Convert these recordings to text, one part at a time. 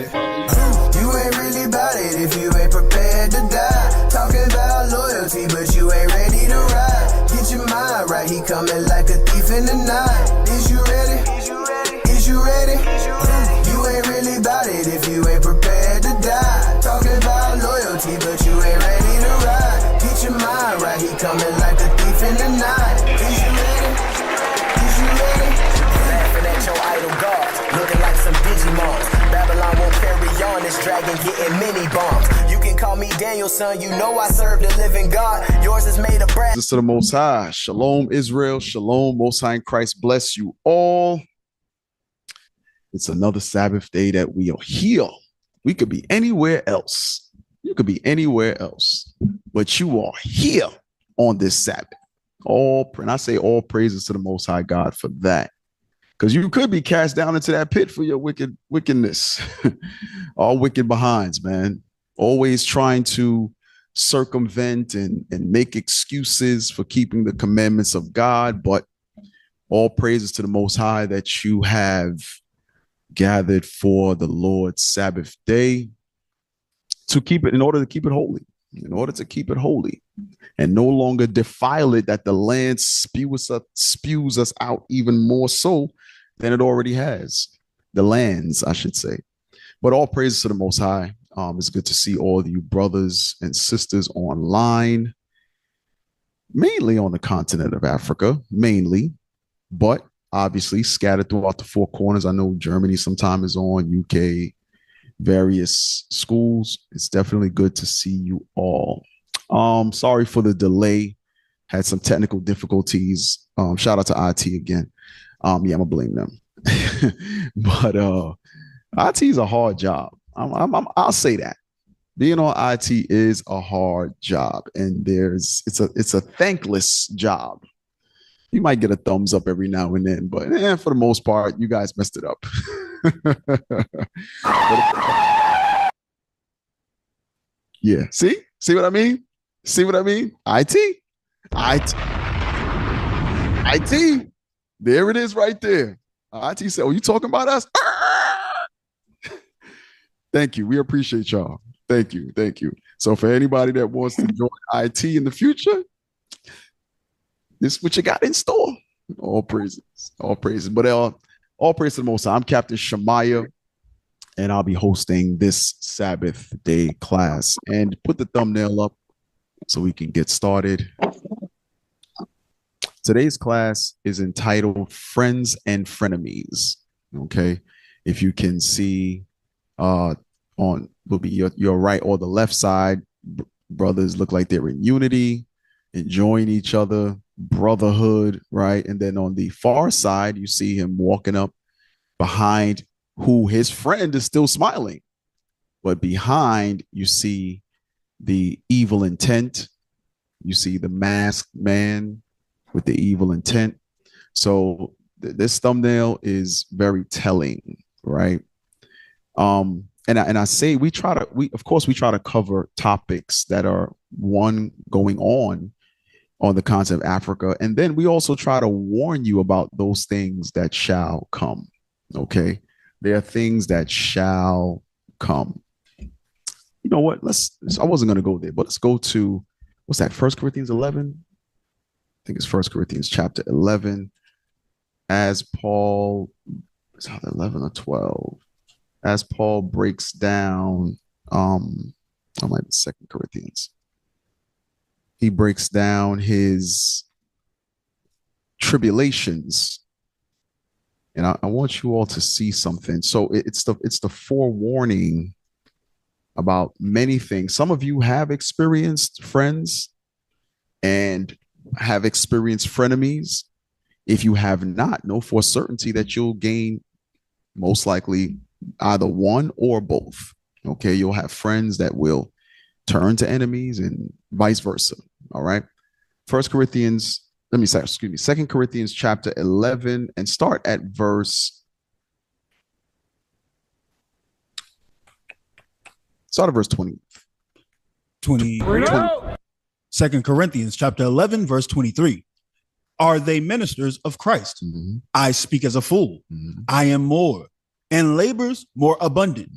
You ain't really about it if you ain't prepared to die. Talking about loyalty, but you ain't ready to ride. Get your mind right, he coming like a thief in the night. Is you ready? Is you ready? You ain't really about it if you ain't prepared to die. Talking about loyalty, but you ain't ready to ride. Get your mind right, he coming like a thief in the night. Is you ready? Is you ready? Laughing at your idol gods, looking like some Digimons. Babylon won't carry on, this dragon getting mini bombs. You can call me Daniel, son, you know I serve the living God. Yours is made of brass. To the Most High. Shalom, Israel. Shalom, Most High in Christ. Bless you all. It's another Sabbath day that we are here. We could be anywhere else. You could be anywhere else, but you are here on this Sabbath. And I say all praises to the Most High God for that, because you could be cast down into that pit for your wickedness. All wicked behinds, man. Always trying to circumvent and make excuses for keeping the commandments of God. But all praises to the Most High that you have gathered for the Lord's Sabbath day to keep it, in order to keep it holy, and no longer defile it, that the land spews us out even more so than it already has. The lands, I should say. But all praises to the Most High. It's good to see all of you brothers and sisters online, mainly on the continent of Africa, but obviously scattered throughout the four corners. I know Germany sometimes is on, UK, various schools. It's definitely good to see you all. Sorry for the delay. Had some technical difficulties. Shout out to IT again. Yeah, I'm gonna blame them. But IT is a hard job. I'll say that. Being on IT is a hard job, and it's a thankless job. You might get a thumbs up every now and then, but for the most part, you guys messed it up. Yeah. See what I mean? IT. There it is right there. IT said, "Oh, you talking about us?" Thank you. We appreciate y'all. Thank you. So for anybody that wants to join IT in the future, this is what you got in store. All praises. But all praise to the Most High. I'm Captain Shemaiah, and I'll be hosting this Sabbath day class. And put the thumbnail up so we can get started. Today's class is entitled Friends and Frenemies. Okay. If you can see will be your right or the left side, brothers look like they're in unity, enjoying each other, brotherhood, right? And then on the far side, you see him walking up behind who his friend is still smiling. But behind, you see the evil intent. You see the masked man with the evil intent. So this thumbnail is very telling, right? And I say we try to cover topics that are going on the continent of Africa, and then we also try to warn you about those things that shall come. Okay, there are things that shall come. You know what? I wasn't going to go there, but let's go to what's that? 1 Corinthians 11. I think it's 1 Corinthians chapter 11. As Paul, it's 11 or 12. As Paul breaks down, I might be 2 Corinthians. He breaks down his tribulations, and I want you all to see something. So it's the forewarning about many things. Some of you have experienced friends and have experienced frenemies. If you have not, know for certainty that you'll gain most likely either one or both. Okay, you'll have friends that will turn to enemies and vice versa. All right. 2 Corinthians chapter 11, and start at verse 20. 2 Corinthians chapter 11, verse 23. Are they ministers of Christ? Mm-hmm. I speak as a fool. Mm-hmm. I am more, in labors more abundant,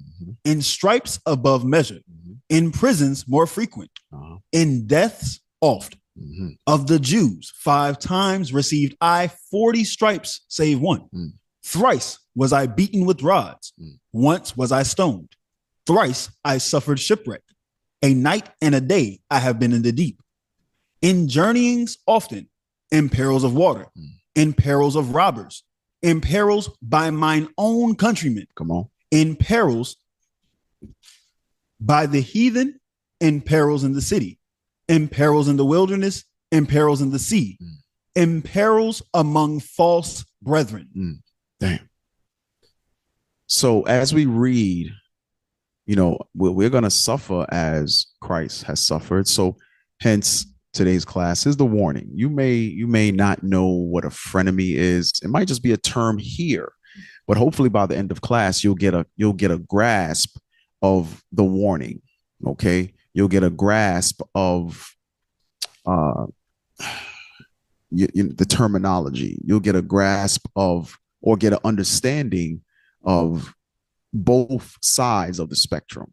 in stripes above measure, in prisons more frequent, in deaths oft. Of the Jews, 5 times received I 40 stripes, save one. Thrice was I beaten with rods. Once was I stoned. Thrice I suffered shipwreck. A night and a day I have been in the deep. In journeyings often, in perils of water, in perils of robbers, in perils by mine own countrymen. Come on. In perils by the heathen, in perils in the city, in perils in the wilderness, in perils in the sea, in perils among false brethren. Damn. So as we read, we're going to suffer as Christ has suffered. So hence today's class is the warning. You may not know what a frenemy is. It might just be a term here, but hopefully by the end of class, you'll get a grasp of the warning. Okay. You'll get a grasp of the terminology. You'll get a grasp of, or get an understanding of both sides of the spectrum,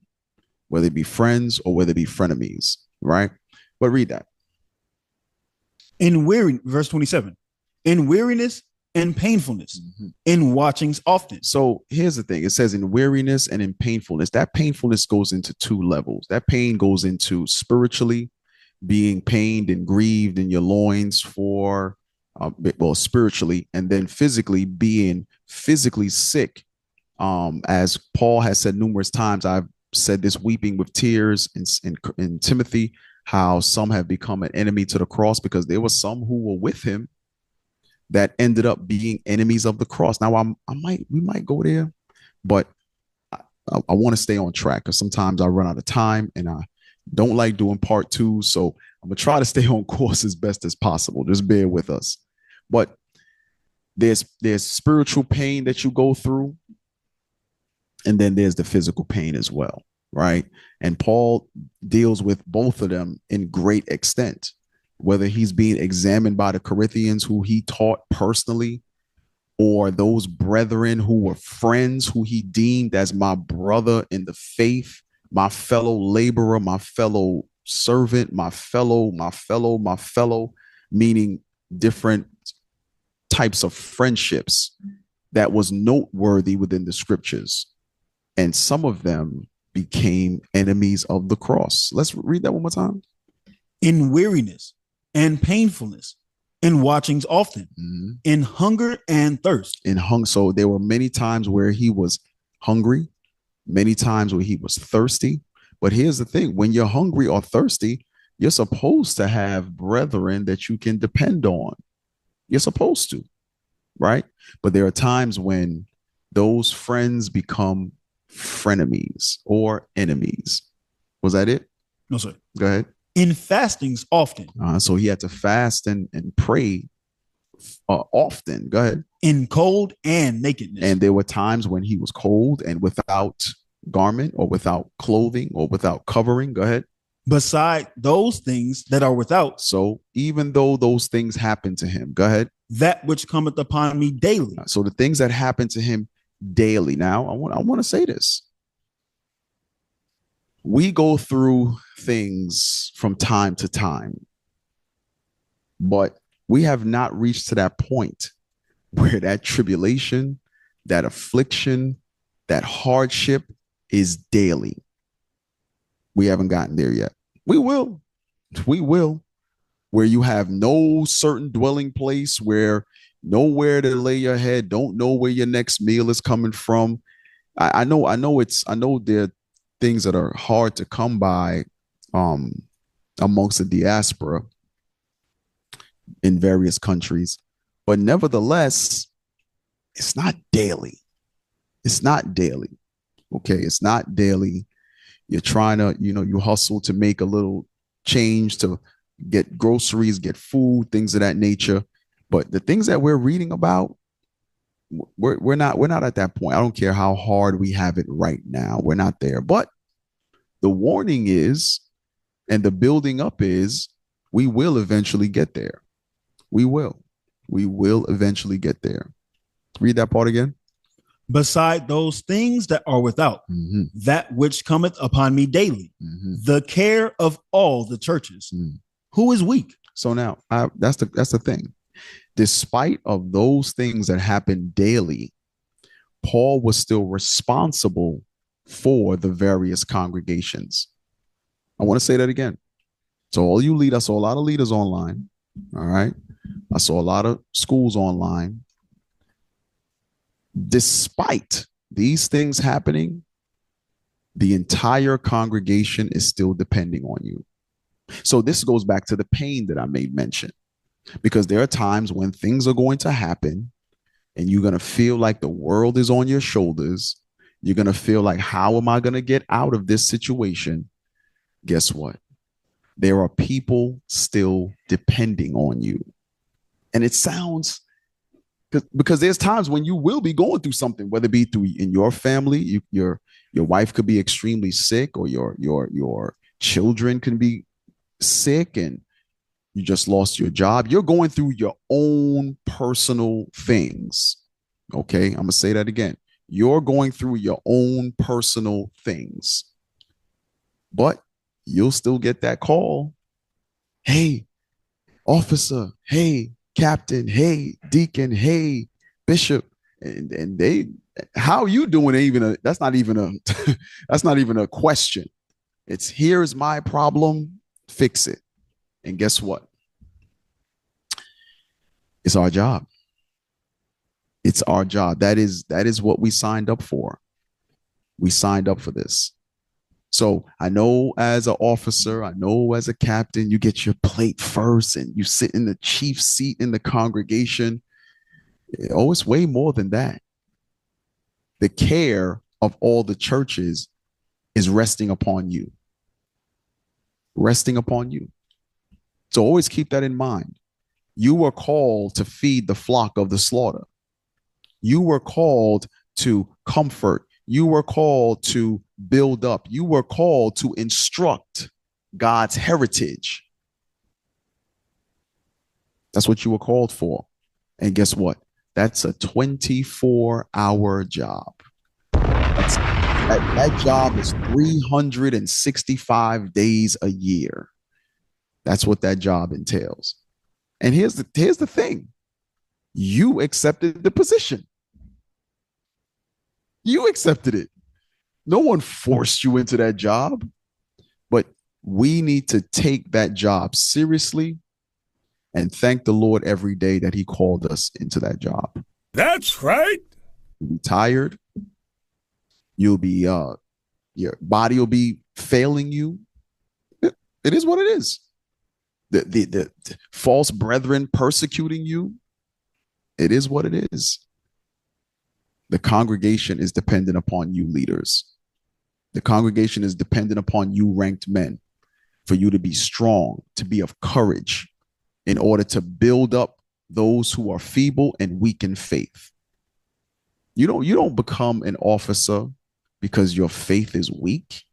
whether it be friends or whether it be frenemies, right? But read that. Verse 27, in weariness and painfulness, in watchings often. So here's the thing. It says in weariness and in painfulness. That painfulness goes into 2 levels. That pain goes into spiritually, being pained and grieved in your loins for, spiritually, and then physically being physically sick. As Paul has said numerous times, I've said this weeping with tears in Timothy, how some have become an enemy to the cross because there were some who were with him that ended up being enemies of the cross. Now we might go there, but I want to stay on track because sometimes I run out of time and I don't like doing part 2. So I'm gonna try to stay on course as best as possible. Just bear with us. But there's spiritual pain that you go through, and then there's the physical pain as well, right? And Paul deals with both of them in great extent, whether he's being examined by the Corinthians who he taught personally, or those brethren who were friends who he deemed as my brother in the faith, my fellow laborer, my fellow servant, my fellow, meaning different types of friendships that was noteworthy within the scriptures. And some of them became enemies of the cross. Let's read that one more time. In weariness and painfulness, in watchings often, in hunger and thirst. So there were many times where he was hungry, many times where he was thirsty. But here's the thing. When you're hungry or thirsty, you're supposed to have brethren that you can depend on. You're supposed to, right? But there are times when those friends become frenemies or enemies. Was that it? No, sir. Go ahead. In fastings often. So he had to fast and pray often. Go ahead. In cold and nakedness. And there were times when he was cold and without garment or without clothing or without covering. Go ahead. Beside those things that are without. So even though those things happen to him, go ahead. That which cometh upon me daily. So the things that happen to him daily. Now, I want to say this. We go through things from time to time, but we have not reached to that point where that tribulation, that affliction, that hardship is daily. We haven't gotten there yet. We will, where you have no certain dwelling place, where nowhere to lay your head, don't know where your next meal is coming from. I know there are things that are hard to come by amongst the diaspora in various countries, but nevertheless, it's not daily. It's not daily. Okay, it's not daily. You're trying to, you hustle to make a little change to get groceries, get food, things of that nature. But the things that we're reading about, we're not at that point. I don't care how hard we have it right now. We're not there. But the warning is, and the building up is, we will eventually get there. We will eventually get there. Read that part again. beside those things that are without, that which cometh upon me daily, the care of all the churches. Who is weak? So now that's the thing. Despite of those things that happen daily, Paul was still responsible for the various congregations. I want to say that again. So all you leaders, I saw a lot of leaders online. All right. I saw a lot of schools online. Despite these things happening, the entire congregation is still depending on you. So this goes back to the pain that I made mention, because there are times when things are going to happen and you're going to feel like the world is on your shoulders. You're going to feel like, how am I going to get out of this situation? Guess what? There are people still depending on you. And it sounds, because there's times when you will be going through something, whether it be through in your family, your wife could be extremely sick, or your children can be sick, and you just lost your job. You're going through your own personal things. Okay, I'm gonna say that again. You're going through your own personal things, but you'll still get that call. Hey, officer. Hey, captain. Hey, deacon. Hey, bishop. And they, how you doing? That's not even a question. It's, here's my problem. Fix it. And guess what? It's our job. It's our job. That is what we signed up for. We signed up for this. So I know as an officer, I know as a captain, you get your plate first and you sit in the chief seat in the congregation. Oh, it's way more than that. The care of all the churches is resting upon you. Resting upon you. So always keep that in mind. You were called to feed the flock of the slaughter. You were called to comfort. You were called to build up. You were called to instruct God's heritage. That's what you were called for. And guess what? That's a 24-hour job. That job is 365 days a year. That's what that job entails. And here's the thing. You accepted the position. You accepted it. No one forced you into that job. But we need to take that job seriously and thank the Lord every day that he called us into that job. That's right. You'll be tired. You'll be, your body will be failing you. It is what it is. The false brethren persecuting you. It is what it is. The congregation is dependent upon you leaders. The congregation is dependent upon you ranked men, for you to be strong, to be of courage, in order to build up those who are feeble and weak in faith. You don't become an officer because your faith is weak.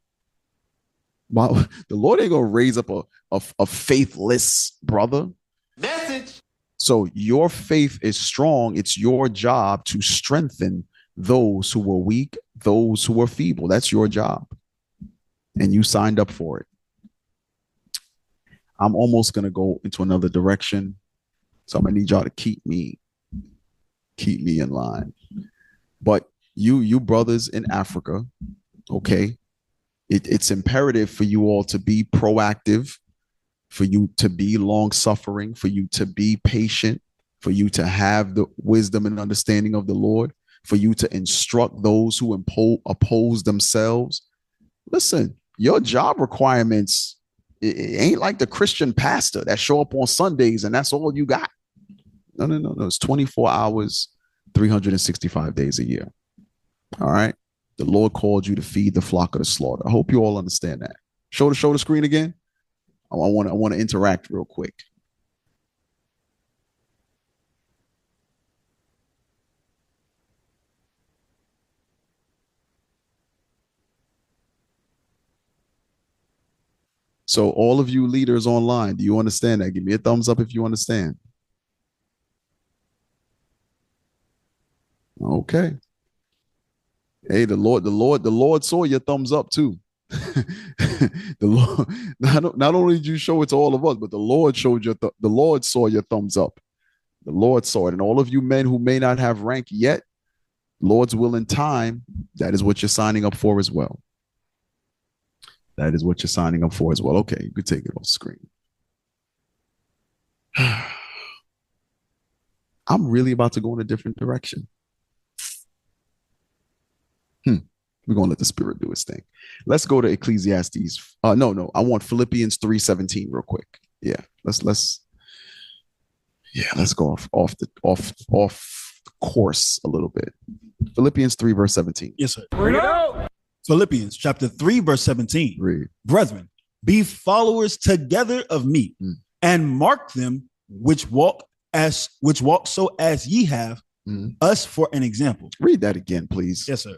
Well, the Lord ain't gonna raise up a faithless brother. Message. So your faith is strong. It's your job to strengthen those who were weak, those who were feeble. That's your job. And you signed up for it. I'm almost going to go into another direction. So I'm going to need y'all to keep me in line. But you brothers in Africa, okay, it's imperative for you all to be proactive, for you to be long suffering, for you to be patient, for you to have the wisdom and understanding of the Lord, for you to instruct those who oppose themselves. Listen, your job requirements, it ain't like the Christian pastor that show up on Sundays and that's all you got. No. It's 24 hours, 365 days a year. All right. The Lord called you to feed the flock of the slaughter. I hope you all understand that. Show the screen again. I want to interact real quick. So all of you leaders online, do you understand that? Give me a thumbs up if you understand. Okay. Hey, the Lord saw your thumbs up too. The Lord not only did you show it to all of us, but the Lord showed the Lord saw your thumbs up. The Lord saw it. And all of you men who may not have rank yet, Lord's will in time, that is what you're signing up for as well. That is what you're signing up for as well. Okay, you could take it off screen. I'm really about to go in a different direction. We're going to let the Spirit do its thing. Let's go to Ecclesiastes. No. I want Philippians 3:17 real quick. Yeah, let's go off course a little bit. Philippians 3 verse 17. Yes, sir. Bring it out. Philippians chapter 3 verse 17. Read. Brethren, be followers together of me, and mark them which walk so as ye have us for an example. Read that again, please. Yes, sir.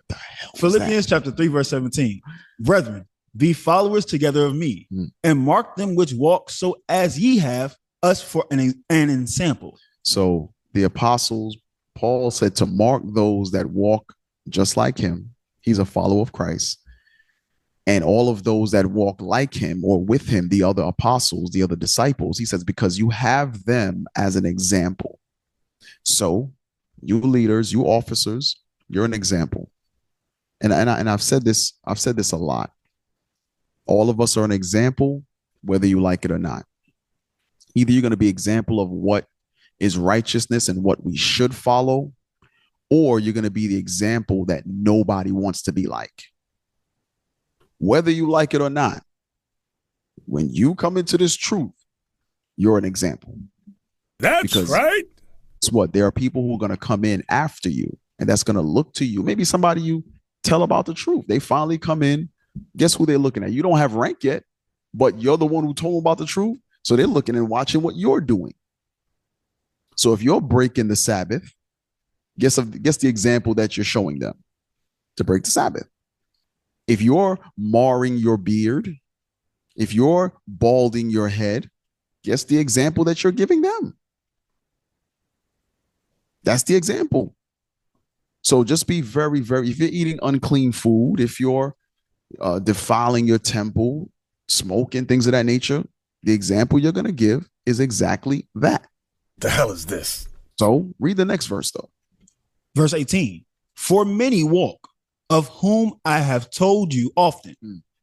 Philippians chapter 3 verse 17. Brethren, be followers together of me, and mark them which walk so as ye have us for an example. So the apostles, Paul said to mark those that walk just like him. He's a follower of Christ. And all of those that walk like him or with him, the other apostles, the other disciples, he says, because you have them as an example. So you leaders, you officers, you're an example. And I've said this a lot. All of us are an example, whether you like it or not. Either you're going to be example of what is righteousness and what we should follow, or you're going to be the example that nobody wants to be like. Whether you like it or not, when you come into this truth, you're an example. That's right. It's what there are people who are going to come in after you, and that's going to look to you. Maybe somebody you tell about the truth. They finally come in. Guess who they're looking at? You don't have rank yet, but you're the one who told them about the truth. So they're looking and watching what you're doing. So if you're breaking the Sabbath, guess the example that you're showing them to break the Sabbath. If you're marring your beard, if you're balding your head, guess the example that you're giving them. That's the example. So just be very, very, if you're eating unclean food, if you're defiling your temple, smoking, things of that nature, the example you're going to give is exactly that. The hell is this? So read the next verse, though. Verse 18. For many walk, of whom I have told you often,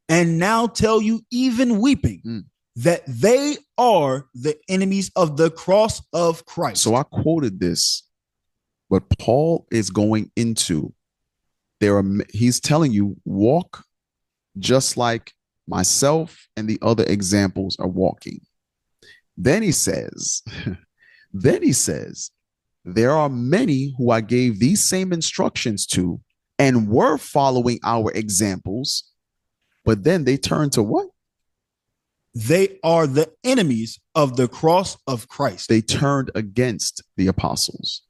and now tell you even weeping, that they are the enemies of the cross of Christ. So I quoted this, but Paul is going into he's telling you, walk just like myself and the other examples are walking. Then he says, there are many who I gave these same instructions to and were following our examples, but then they turn to what? They are the enemies of the cross of Christ. They turned against the apostles.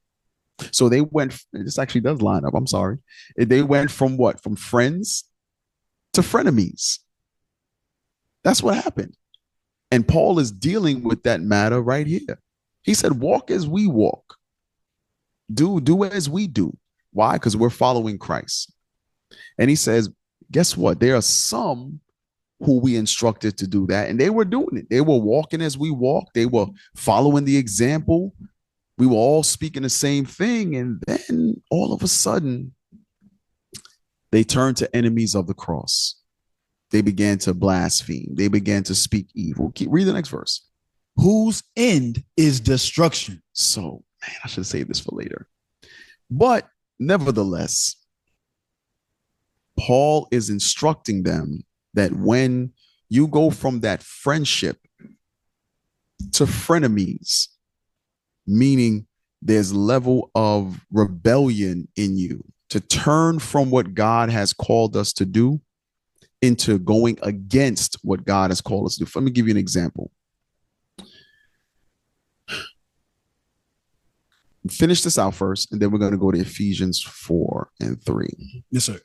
So they went, this actually does line up, I'm sorry. They went from what? From friends to frenemies. That's what happened. And Paul is dealing with that matter right here. He said, walk as we walk. Do as we do. Why? Because we're following Christ. And he says, guess what? There are some who we instructed to do that, and they were doing it. They were walking as we walk. They were following the example. We were all speaking the same thing. And then all of a sudden, they turned to enemies of the cross. They began to blaspheme. They began to speak evil. Read the next verse. Whose end is destruction. So, man, I should save this for later. But nevertheless, Paul is instructing them that when you go from that friendship to frenemies, meaning there's level of rebellion in you, to turn from what God has called us to do into going against what God has called us to do. Let me give you an example. Finish this out first, and then we're going to go to Ephesians 4 and 3. Yes, sir.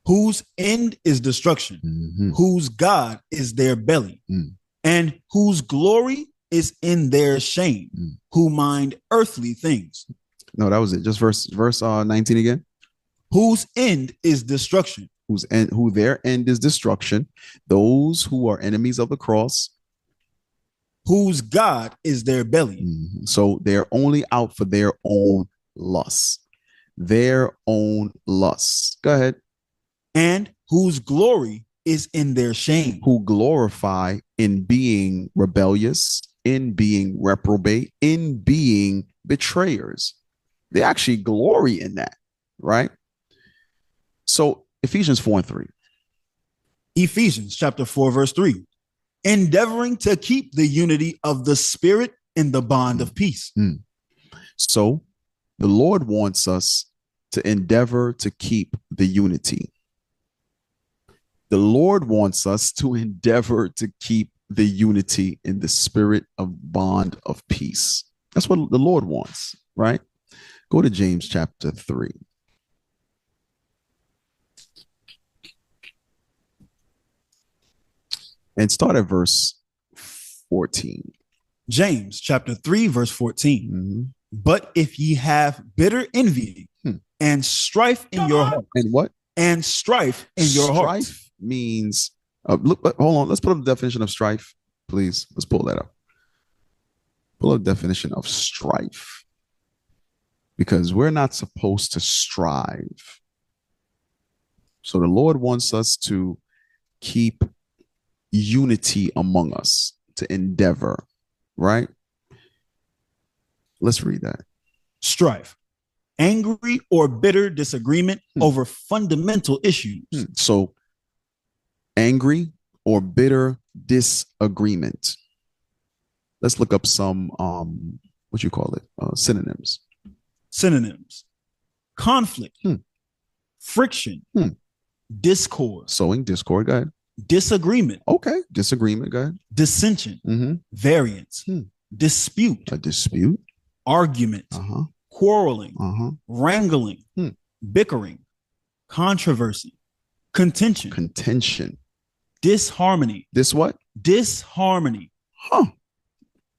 Whose end is destruction, whose God is their belly, and whose glory is in their shame, who mind earthly things. No, that was it. Just verse 19 again. whose end is destruction, who their end is destruction, those who are enemies of the cross, whose God is their belly. So they're only out for their own lusts. Their own lusts. Go ahead. And whose glory is in their shame. Who glorify in being rebellious, in being reprobate, in being betrayers. They actually glory in that, right? So Ephesians 4:3. Ephesians chapter 4, verse 3. Endeavoring to keep the unity of the Spirit in the bond of peace. So the Lord wants us to endeavor to keep the unity. The Lord wants us to endeavor to keep the unity in the spirit of bond of peace. That's what the Lord wants, right? Go to James chapter 3. And start at verse 14. James chapter 3, verse 14. But if ye have bitter envy and strife in your heart. And what? And strife in your heart. Strife means, hold on, let's put up the definition of strife, please. Let's pull that up. Pull up the definition of strife. Because we're not supposed to strive. So the Lord wants us to keep unity among us, to endeavor, right? Let's read that. Strife, angry or bitter disagreement over fundamental issues. So angry or bitter disagreement. Let's look up some, synonyms. Synonyms: conflict, friction, discord. Sowing discord, go ahead. Disagreement. Okay, disagreement, go ahead. Dissension, variance, dispute. A dispute. Argument, quarreling, wrangling, bickering, controversy, contention, disharmony. This what? Disharmony.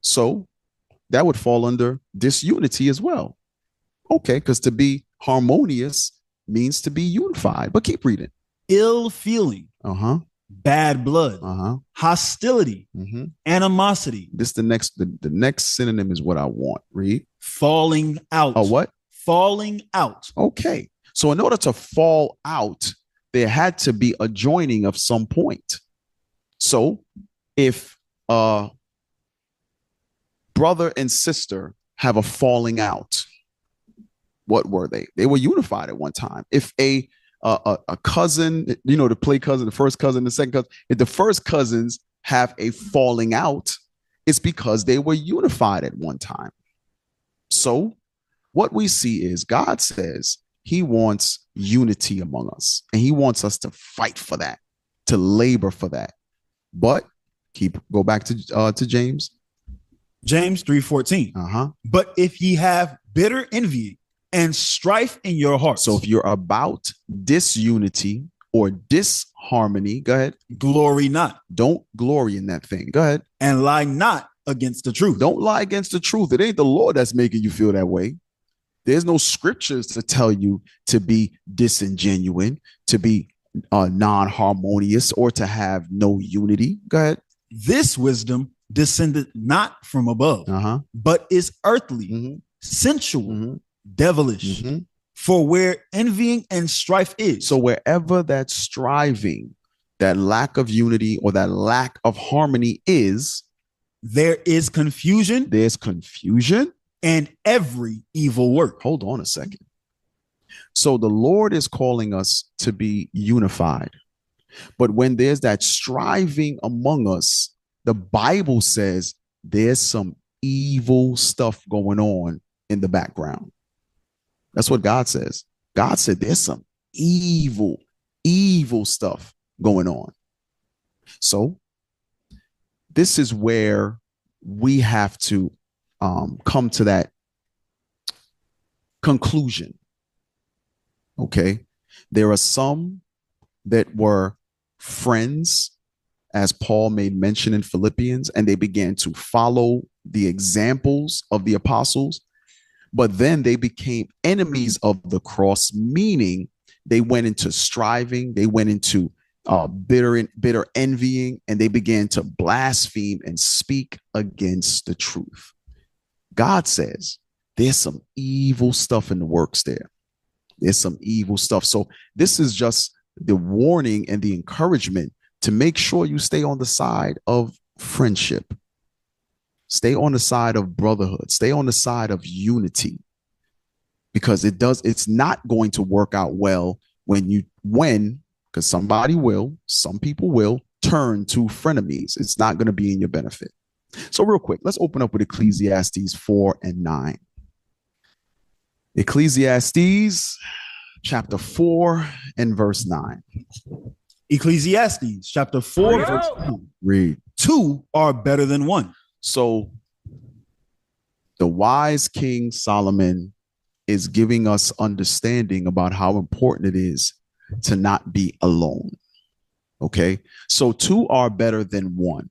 So that would fall under disunity as well. Okay, because to be harmonious means to be unified. But keep reading. Ill feeling. Bad blood. Hostility. Animosity. This the next synonym is what I want. Read. Falling out. A what? Falling out. Okay. So in order to fall out, there had to be a joining of some point. So if brother and sister have a falling out, what were they? They were unified at one time. If a cousin, to play cousin, the first cousin, the second cousin, if the first cousins have a falling out, it's because they were unified at one time. So what we see is God says he wants unity among us, and he wants us to fight for that, to labor for that. But go back to James. James 3:14. But if ye have bitter envy and strife in your hearts. So if you're about disunity or disharmony, go ahead. Glory not. Don't glory in that thing. Go ahead. And lie not against the truth. Don't lie against the truth. It ain't the Lord that's making you feel that way. There's no scriptures to tell you to be disingenuine, to be non-harmonious, or to have no unity. Go ahead. This wisdom descended not from above, but is earthly, sensual, devilish. For where envying and strife is. So wherever that striving, that lack of unity, or that lack of harmony is, there is confusion. There's confusion. And every evil work. Hold on a second. So the Lord is calling us to be unified. But when there's that striving among us, the Bible says there's some evil stuff going on in the background. That's what God says. God said there's some evil stuff going on. So this is where we have to come to that conclusion. Okay. There are some that were friends, as Paul made mention in Philippians, and they began to follow the examples of the apostles. But then they became enemies of the cross, meaning they went into striving, they went into bitter envying, and they began to blaspheme and speak against the truth. God says there's some evil stuff in the works there. There's some evil stuff. So this is just the warning and the encouragement to make sure you stay on the side of friendship. Stay on the side of brotherhood. Stay on the side of unity. Because it's not going to work out well because some people will turn to frenemies. It's not going to be in your benefit. So real quick, let's open up with Ecclesiastes 4 and 9. Ecclesiastes chapter 4 and verse 9. Ecclesiastes chapter 4, verse 9. Read. 2 are better than 1. So the wise King Solomon is giving us understanding about how important it is to not be alone. Okay. So 2 are better than 1.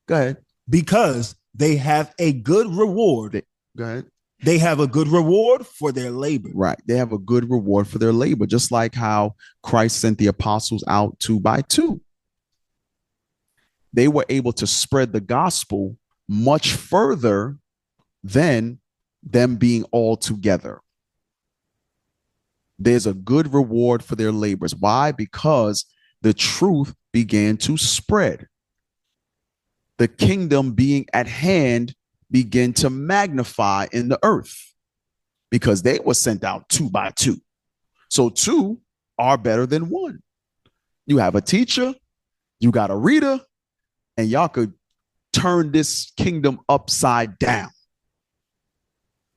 Go ahead. Because they have a good reward. Go ahead. They have a good reward for their labor. Right. They have a good reward for their labor, just like how Christ sent the apostles out 2 by 2. They were able to spread the gospel much further than them being all together. There's a good reward for their labors. Why? Because the truth began to spread. The kingdom being at hand began to magnify in the earth because they were sent out 2 by 2. So 2 are better than 1. You have a teacher, you got a reader, and y'all could turn this kingdom upside down.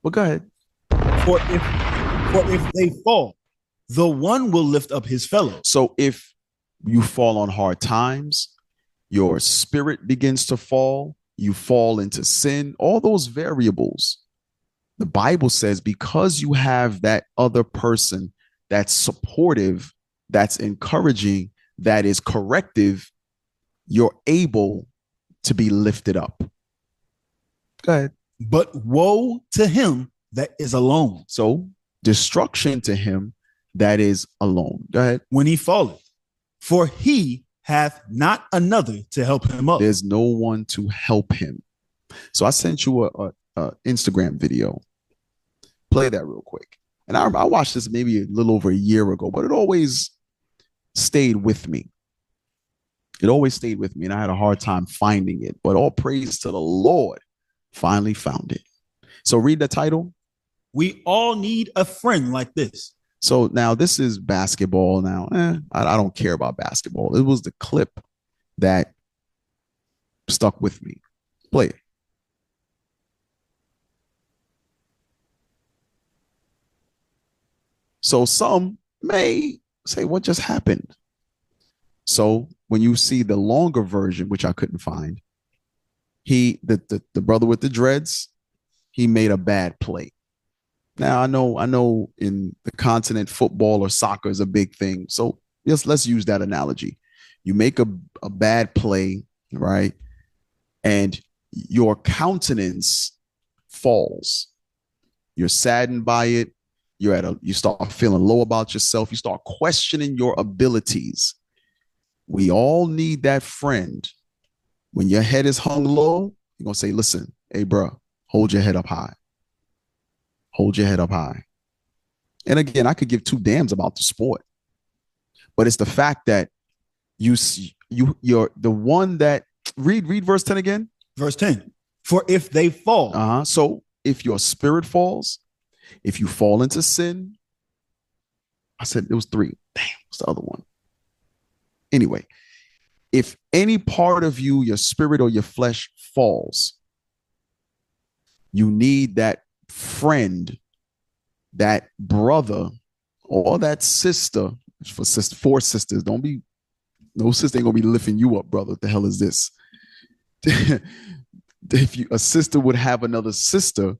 Well, go ahead. For if they fall, the one will lift up his fellow. So if you fall on hard times, your spirit begins to fall, you fall into sin, all those variables. The Bible says because you have that other person that's supportive, that's encouraging, that is corrective, you're able to be lifted up. Go ahead. But woe to him that is alone. So destruction to him that is alone. Go ahead. When he falleth, for he hath not another to help him up. There's no one to help him. So I sent you a Instagram video. Play that real quick. And I watched this maybe a little over a year ago, but it always stayed with me. It always stayed with me, and I had a hard time finding it. But all praise to the Lord, finally found it. So read the title. We all need a friend like this. So now this is basketball. Now, I don't care about basketball. It was the clip that stuck with me. Play it. So some may say, what just happened? So when you see the longer version, which I couldn't find, the brother with the dreads, he made a bad play. Now I know in the continent, football or soccer is a big thing. So let's use that analogy. You make a bad play, right? And your countenance falls. You're saddened by it. You start feeling low about yourself. You start questioning your abilities. We all need that friend. When your head is hung low, you're going to say, listen, hey, bro, hold your head up high. Hold your head up high. And again, I could give 2 damns about the sport, but it's the fact that you're the one that read verse 10 again. Verse 10. For if they fall. So if your spirit falls, if you fall into sin, I said it was 3. Damn, what's the other one? Anyway, if any part of you, your spirit or your flesh falls, you need that friend, that brother, or that sister. For sisters, don't be, no sister ain't gonna be lifting you up, brother. What the hell is this? If a sister would have another sister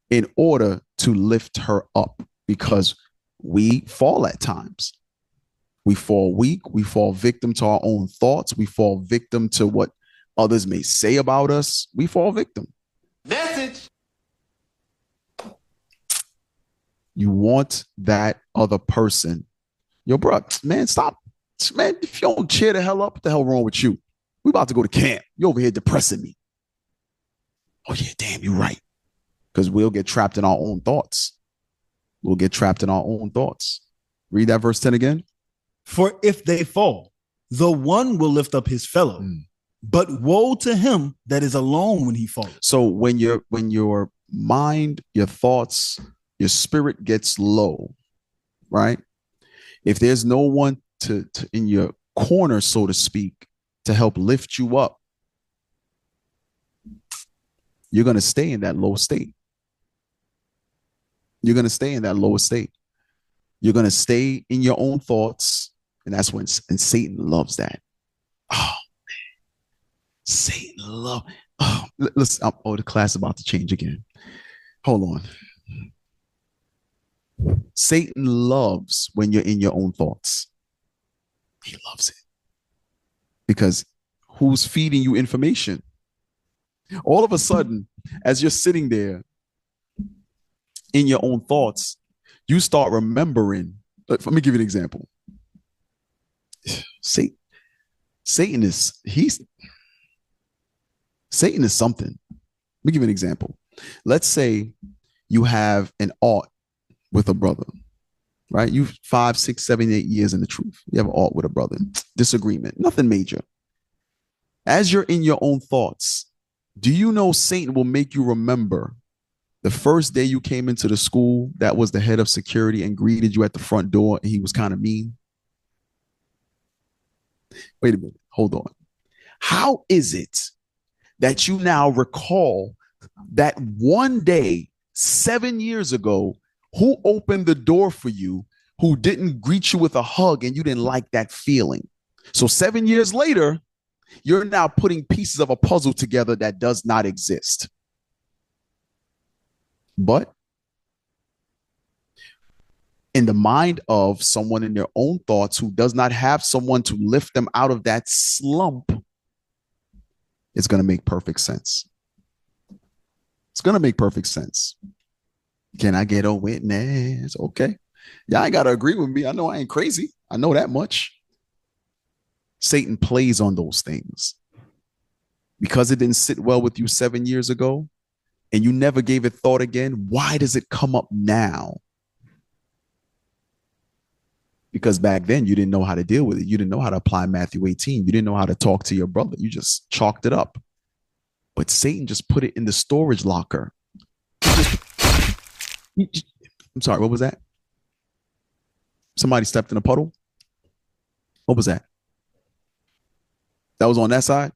in order to lift her up, because we fall at times. We fall weak. We fall victim to our own thoughts. We fall victim to what others may say about us. We fall victim. Message. You want that other person Yo, bro, man, stop. Man, if you don't cheer the hell up, what the hell wrong with you? We about to go to camp. You over here depressing me. Oh, yeah, damn, you're right. Because we'll get trapped in our own thoughts. We'll get trapped in our own thoughts. Read that verse 10 again. For if they fall, the one will lift up his fellow. But woe to him that is alone when he falls. So when your mind, your thoughts, your spirit gets low, right? If there's no one to in your corner, so to speak, to help lift you up, you're going to stay in that low state. You're going to stay in that lower state. You're going to stay in your own thoughts. And that's when, and Satan loves that. Oh, man. Satan love. Oh, listen. Oh, the class is about to change again. Hold on. Satan loves when you're in your own thoughts. He loves it. Because who's feeding you information? All of a sudden, as you're sitting there in your own thoughts, you start remembering. Let me give you an example. Satan is something. Let me give you an example. Let's say you have an art with a brother, right? You 5, 6, 7, 8 years in the truth. You have an art with a brother. Disagreement, nothing major. As you're in your own thoughts, do you know Satan will make you remember the first day you came into the school that was the head of security and greeted you at the front door and he was kind of mean? Wait a minute. Hold on. How is it that you now recall that one day 7 years ago, who opened the door for you, who didn't greet you with a hug and you didn't like that feeling? So 7 years later, you're now putting pieces of a puzzle together that does not exist. But in the mind of someone in their own thoughts who does not have someone to lift them out of that slump, it's going to make perfect sense. It's going to make perfect sense. Can I get a witness? Okay. Y'all ain't got to agree with me. I know I ain't crazy. I know that much. Satan plays on those things. Because it didn't sit well with you 7 years ago and you never gave it thought again, why does it come up now? Because back then you didn't know how to deal with it. You didn't know how to apply Matthew 18. You didn't know how to talk to your brother. You just chalked it up. But Satan just put it in the storage locker. I'm sorry, what was that? Somebody stepped in a puddle? What was that? That was on that side?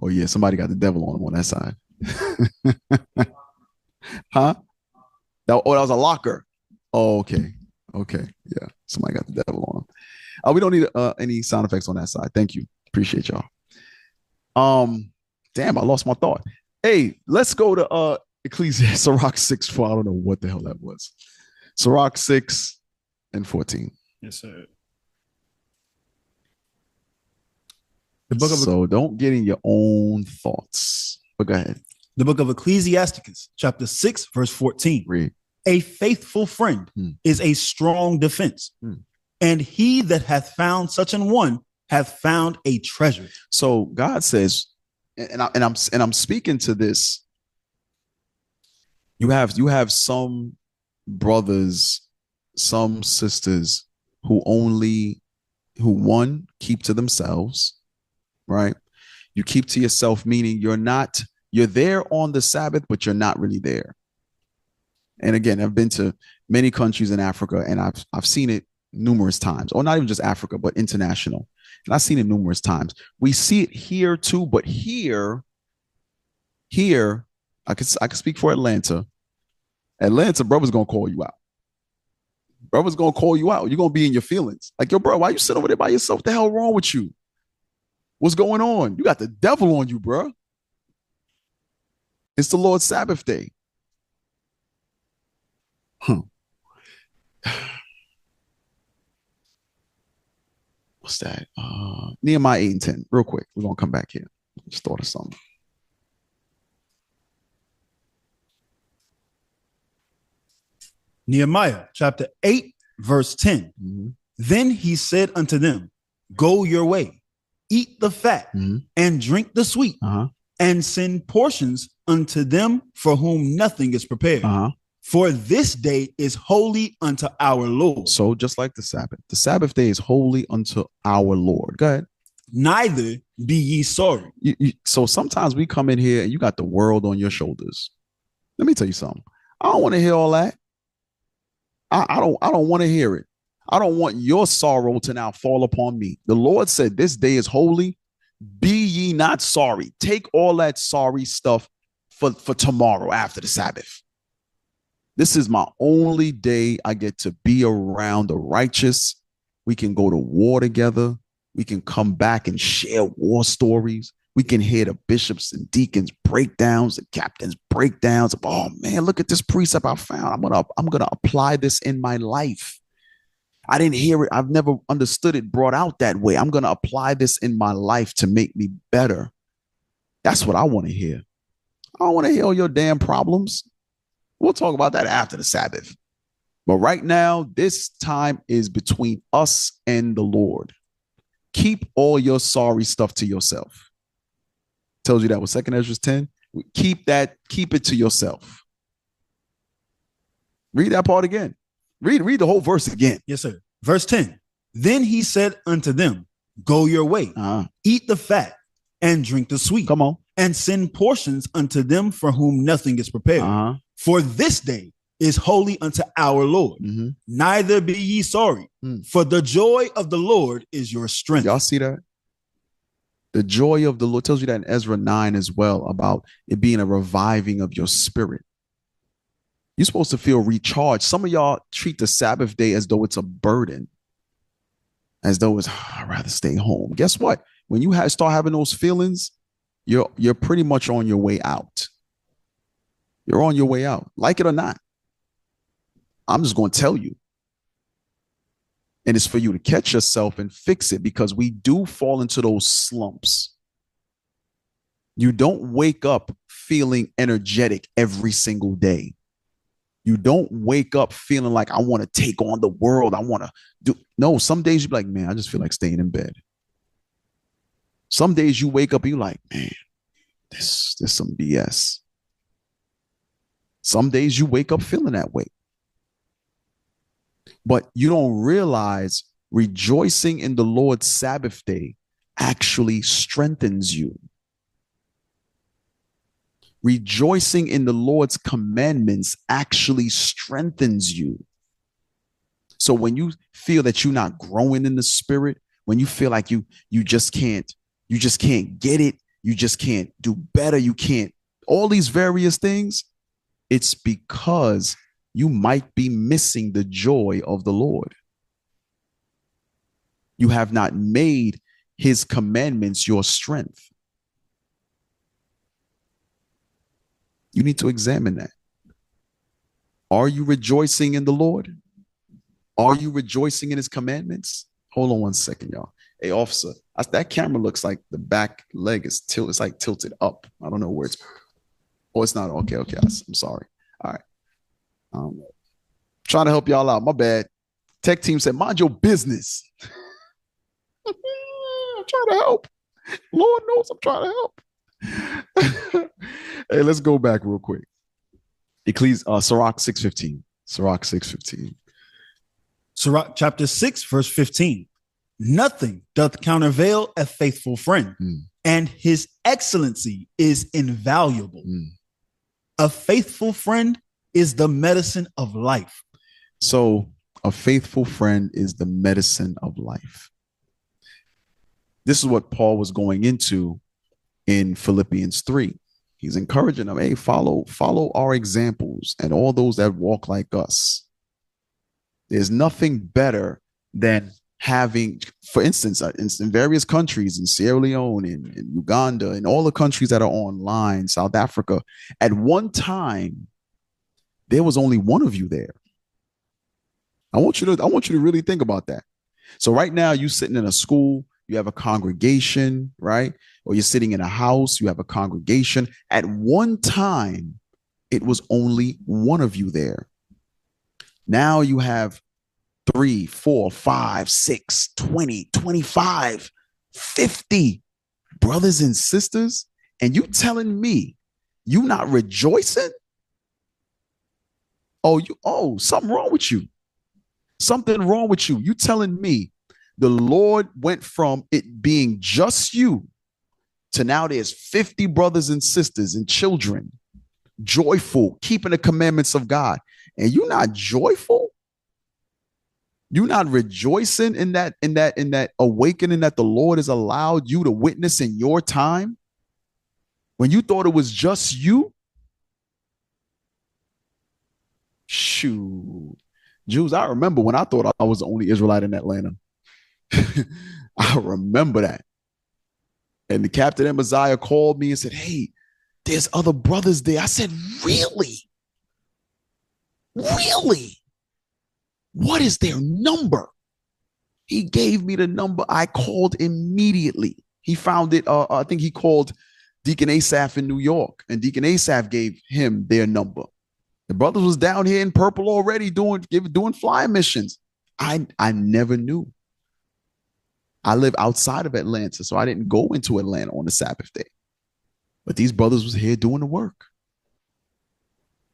Oh, yeah, somebody got the devil on him on that side. Huh? That was a locker. Oh, okay. Okay. Yeah, somebody got the devil on him. We don't need any sound effects on that side. Thank you. Appreciate y'all. Damn, I lost my thought. Hey, let's go to Ecclesiastes, Sirach 6, I don't know what the hell that was. Sirach 6 and 14. Yes, sir. So don't get in your own thoughts. But go ahead. The book of Ecclesiasticus, chapter 6, verse 14. Read. A faithful friend is a strong defense, and he that hath found such an one hath found a treasure. So God says, and I'm speaking to this. You have some brothers, some sisters who one keep to themselves, right? You keep to yourself, meaning you're there on the Sabbath, but you're not really there. And again, I've been to many countries in Africa and I've seen it numerous times, or not even just Africa, but international. And I've seen it numerous times. We see it here too, but here, I could speak for Atlanta. Atlanta, brother's gonna call you out. Brother's gonna call you out. You're gonna be in your feelings. Like, yo, bro, why you sit over there by yourself? What the hell wrong with you? What's going on? You got the devil on you, bro. It's the Lord's Sabbath day. What's that? Nehemiah 8 and 10. Real quick. We're gonna come back here. Just thought of something. Nehemiah chapter 8, verse 10. Then he said unto them, go your way, eat the fat and drink the sweet, and send portions unto them for whom nothing is prepared. For this day is holy unto our Lord. So just like the Sabbath day is holy unto our Lord. Go ahead. Neither be ye sorry. So sometimes we come in here and you got the world on your shoulders. Let me tell you something. I don't want to hear all that. I don't want to hear it. I don't want your sorrow to now fall upon me. The Lord said, this day is holy. Be ye not sorry. Take all that sorry stuff for tomorrow after the Sabbath. This is my only day I get to be around the righteous. We can go to war together. We can come back and share war stories. We can hear the bishops and deacons breakdowns, the captains breakdowns. Oh man, look at this precept I found. I'm gonna apply this in my life. I didn't hear it. I've never understood it brought out that way. I'm gonna apply this in my life to make me better. That's what I want to hear. I don't want to hear all your damn problems. We'll talk about that after the Sabbath. But right now, this time is between us and the Lord. Keep all your sorry stuff to yourself. Tells you that with 2 Ezra 10. Keep it to yourself. Read that part again. Read the whole verse again. Yes, sir. Verse 10. Then he said unto them, go your way, eat the fat and drink the sweet. Come on. And send portions unto them for whom nothing is prepared. For this day is holy unto our Lord. Neither be ye sorry, for the joy of the Lord is your strength. Y'all see that? The joy of the Lord tells you that in Ezra 9 as well, about it being a reviving of your spirit. You're supposed to feel recharged. Some of y'all treat the Sabbath day as though it's a burden, as though it's, I'd rather stay home. Guess what? When you start having those feelings, you're pretty much on your way out. You're on your way out, like it or not. I'm just going to tell you. And it's for you to catch yourself and fix it, because we do fall into those slumps. You don't wake up feeling energetic every single day. You don't wake up feeling like I want to take on the world. I want to do. No, some days you be like, man, I just feel like staying in bed. Some days you wake up and you're like, man, this some BS. Some days you wake up feeling that way. But you don't realize rejoicing in the Lord's Sabbath day actually strengthens you. Rejoicing in the Lord's commandments actually strengthens you. So when you feel that you're not growing in the spirit, when you feel like you just can't get it, you just can't do better, you can't, all these various things, it's because you might be missing the joy of the Lord. You have not made his commandments your strength. You need to examine that. Are you rejoicing in the Lord? Are you rejoicing in his commandments? Hold on one second, y'all. Hey, officer, that camera looks like the back leg is tilted. It's like tilted up. I don't know where it's. Oh, it's not. Okay. I'm sorry. All right. Trying to help y'all out. My bad. Tech team said, mind your business. I'm trying to help. Lord knows I'm trying to help. Hey, let's go back real quick. Sirach 6:15. Sirach 6:15. Sirach chapter 6, verse 15. Nothing doth countervail a faithful friend, and his excellency is invaluable. A faithful friend is the medicine of life. So a faithful friend is the medicine of life. This is what Paul was going into in Philippians 3. He's encouraging them, hey, follow our examples and all those that walk like us. There's nothing better than having, for instance, in various countries, in Sierra Leone, in Uganda, in all the countries that are online, South Africa, at one time, there was only one of you there. I want you to really think about that. So right now, you're sitting in a school, you have a congregation, right? Or you're sitting in a house, you have a congregation. At one time, it was only one of you there. Now you have 3, 4, 5, 6, 20, 25, 50 brothers and sisters, and you telling me you not rejoicing? Something wrong with you. Something wrong with you. You telling me the Lord went from it being just you to now there's 50 brothers and sisters and children, joyful, keeping the commandments of God, and you're not joyful? You're not rejoicing in that awakening that the Lord has allowed you to witness in your time when you thought it was just you? Shoot. Jews, I remember when I thought I was the only Israelite in Atlanta. I remember that. And the captain and Messiah called me and said, hey, there's other brothers there. I said, really? Really? What is their number? He gave me the number. I called immediately. He found it. I think he called Deacon Asaph in New York, and Deacon Asaph gave him their number. The brothers was down here in purple already doing fly missions. I never knew. I live outside of Atlanta, so I didn't go into Atlanta on the Sabbath day. But these brothers was here doing the work.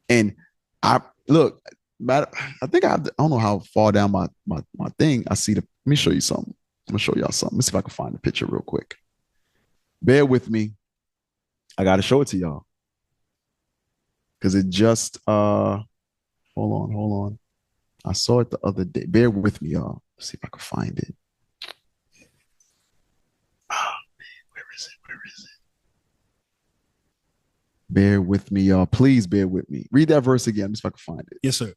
And I think I don't know how far down my thing I see let me show you something. I'm gonna show y'all something. Let's see if I can find the picture real quick. Bear with me. I gotta show it to y'all. Because it just hold on. I saw it the other day. Bear with me, y'all. Let's see if I can find it. Where is it? Bear with me, y'all. Please bear with me. Read that verse again. Let me see if I can find it. Yes, sir.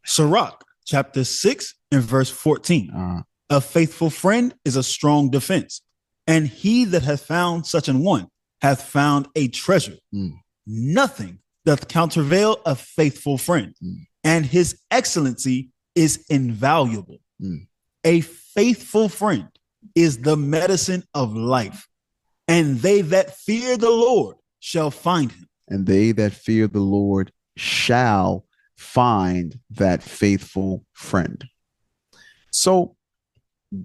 Sirach, chapter 6 and verse 14. A faithful friend is a strong defense, and he that hath found such an one hath found a treasure. Nothing doth countervail a faithful friend, and his excellency is invaluable. A faithful friend is the medicine of life, and they that fear the Lord shall find him. And they that fear the Lord shall find that faithful friend. So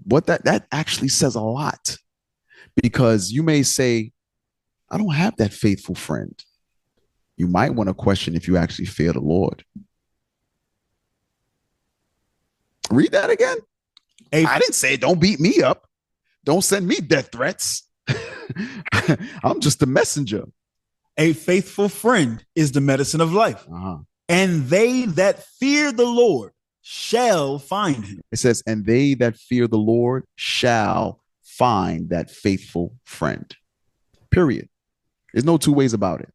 what that actually says a lot, because you may say, I don't have that faithful friend. You might want to question if you actually fear the Lord. Read that again. I didn't say don't beat me up. Don't send me death threats. I'm just a messenger. A faithful friend is the medicine of life. And they that fear the Lord shall find him. It says, and they that fear the Lord shall find that faithful friend. Period. There's no two ways about it.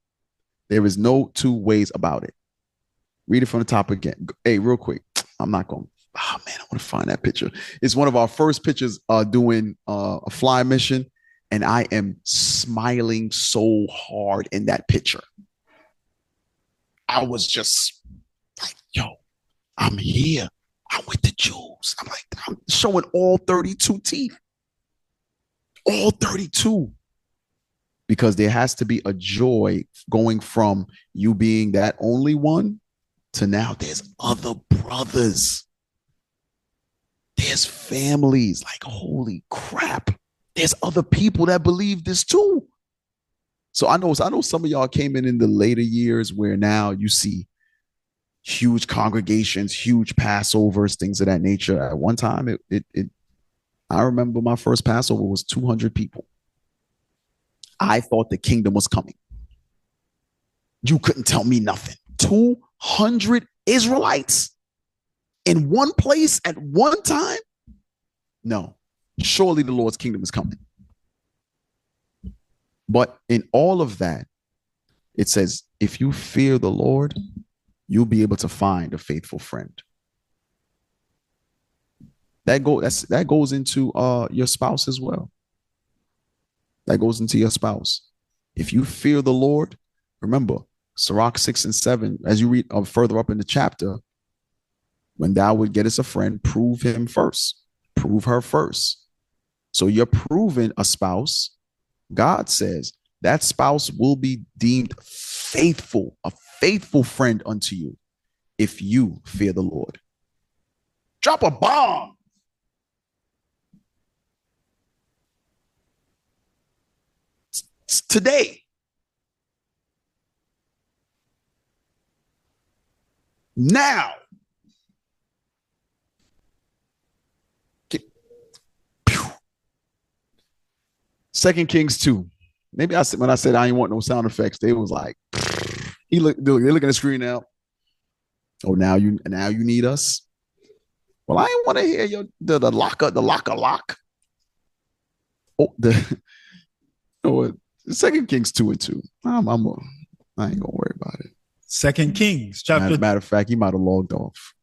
There is no two ways about it. Read it from the top again. Hey, real quick. I'm not going. Oh man, I want to find that picture. It's one of our first pictures doing a fly mission. And I am smiling so hard in that picture. I was just like, yo, I'm here. I'm with the Jews. I'm showing all 32 teeth. All 32. Because there has to be a joy going from you being that only one to now there's other brothers. There's families. Like, holy crap. There's other people that believe this too. So I know some of y'all came in the later years where now you see huge congregations, huge Passovers, things of that nature. At one time, I remember my first Passover was 200 people. I thought the kingdom was coming. You couldn't tell me nothing. 200 Israelites in one place at one time? No. Surely the Lord's kingdom is coming. But in all of that, it says, if you fear the Lord, you'll be able to find a faithful friend. That goes into your spouse as well. That goes into your spouse. If you fear the Lord, remember, Sirach 6 and 7, as you read further up in the chapter, when thou would get us a friend, prove him first. Prove her first. So you're proving a spouse. God says that spouse will be deemed faithful, a faithful friend unto you if you fear the Lord. Drop a bomb. It's today. Now. Second Kings 2. Maybe when I said I didn't want no sound effects, they was like, they're looking at the screen now. Oh, now you need us. Well, I didn't want to hear the lock. Oh, Second Kings 2:2. I ain't gonna worry about it. Second Kings chapter. Matter of fact, he might have logged off.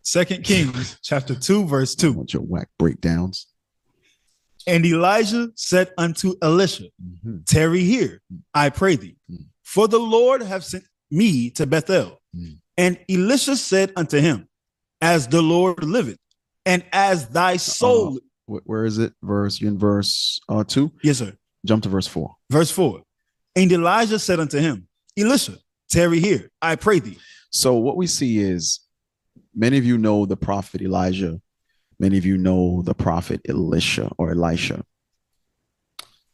Second Kings chapter 2 verse 2. I want your whack breakdowns. And Elijah said unto Elisha, tarry here, I pray thee, for the Lord have sent me to Bethel. And Elisha said unto him, as the Lord liveth, and as thy soul. Where is it? You in verse 2? Yes, sir. Jump to verse 4. Verse 4. And Elijah said unto him, Elisha, tarry here, I pray thee. So what we see is, many of you know the prophet Elijah. Many of you know the prophet Elisha or Elisha.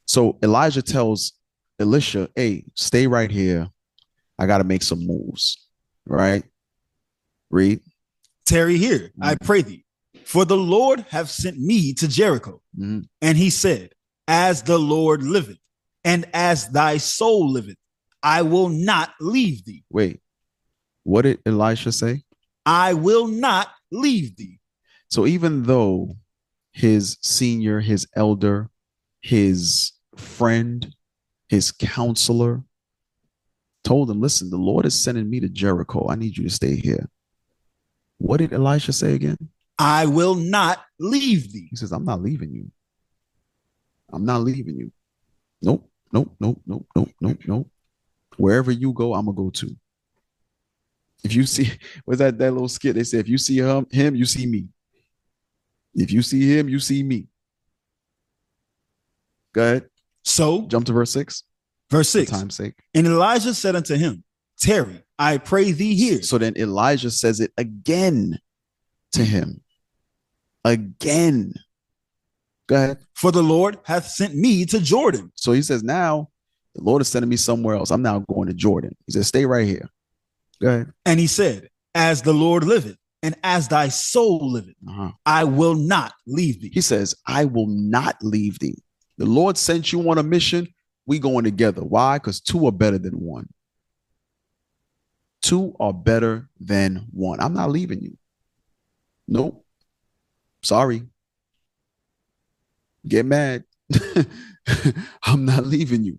So Elijah tells Elisha, hey, stay right here. I got to make some moves. Right? Read. Tarry here, I pray thee, for the Lord have sent me to Jericho. And he said, as the Lord liveth, and as thy soul liveth, I will not leave thee. Wait, what did Elisha say? I will not leave thee. So even though his senior, his elder, his friend, his counselor told him, listen, the Lord is sending me to Jericho. I need you to stay here. What did Elisha say again? I will not leave thee. He says, I'm not leaving you. I'm not leaving you. Nope. Wherever you go, I'm going to go too. If you see, what's that little skit? They say, if you see him, you see me. If you see him, you see me. Go ahead. So jump to verse 6. Verse 6. For time's sake. And Elijah said unto him, tarry, I pray thee here. So then Elijah says it again to him. Again. Go ahead. For the Lord hath sent me to Jordan. So he says, now the Lord is sending me somewhere else. I'm now going to Jordan. He says, stay right here. Go ahead. And he said, as the Lord liveth, and as thy soul liveth, I will not leave thee. He says, I will not leave thee. The Lord sent you on a mission. We going together. Why? Because two are better than one. Two are better than one. I'm not leaving you. Nope. Sorry. Get mad. I'm not leaving you.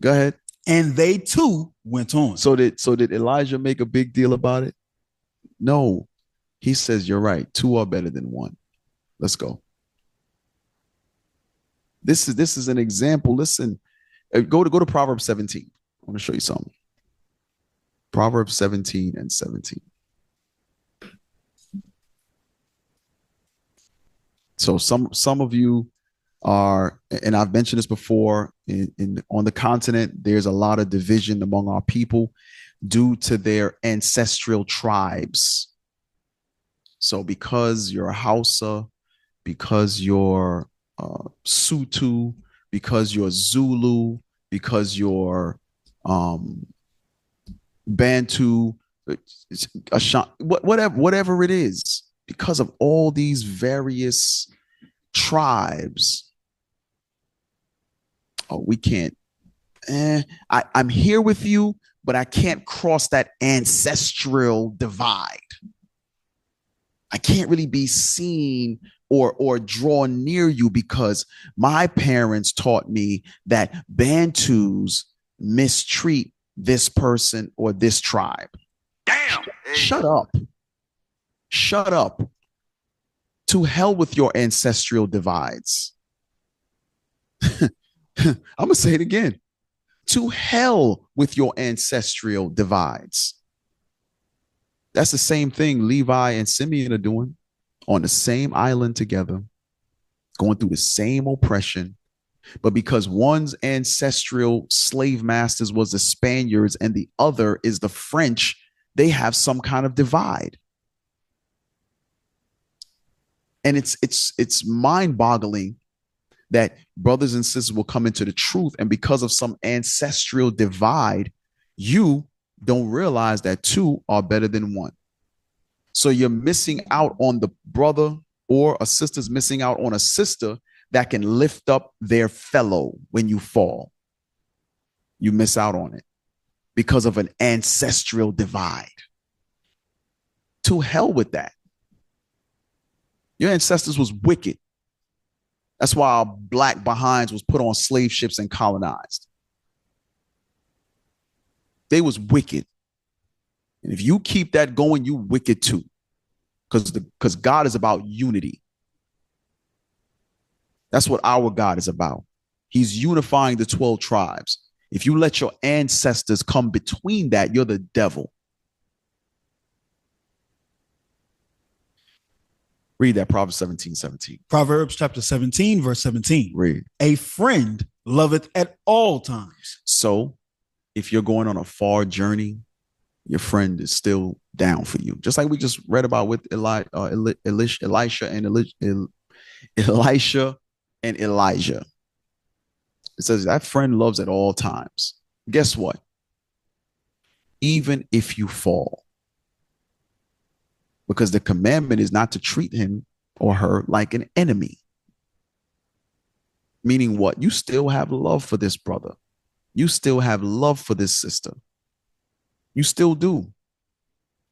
Go ahead. And they too went on. So did Elijah make a big deal about it? No. He says, you're right. Two are better than one. Let's go. This is an example. Listen, go to Proverbs 17. I want to show you something. Proverbs 17 and 17. So some of you are, and I've mentioned this before, on the continent, there's a lot of division among our people due to their ancestral tribes. So because you're a Hausa, because you're Sutu, because you're Zulu, because you're Bantu, whatever it is, because of all these various tribes, we can't. I'm here with you, but I can't cross that ancestral divide. I can't really be seen or draw near you because my parents taught me that Bantus mistreat this person or this tribe. Damn. Shut up. Shut up. To hell with your ancestral divides. I'm going to say it again. To hell with your ancestral divides. That's the same thing Levi and Simeon are doing on the same island together, going through the same oppression. But because one's ancestral slave masters was the Spaniards and the other is the French, they have some kind of divide. And it's mind-boggling that brothers and sisters will come into the truth, and because of some ancestral divide, you don't realize that two are better than one. So you're missing out on the brother, or a sister's missing out on a sister that can lift up their fellow when you fall. You miss out on it because of an ancestral divide. To hell with that. Your ancestors was wicked. That's why our black behinds was put on slave ships and colonized. They was wicked. And if you keep that going, you wicked too. Because God is about unity. That's what our God is about. He's unifying the 12 tribes. If you let your ancestors come between that, you're the devil. Read that, Proverbs 17:17. Proverbs chapter 17, verse 17. Read. A friend loveth at all times. So if you're going on a far journey, your friend is still down for you. Just like we just read about with Elisha and Elijah. It says that friend loves at all times. Guess what? Even if you fall. Because the commandment is not to treat him or her like an enemy. Meaning what? You still have love for this brother. You still have love for this sister. You still do.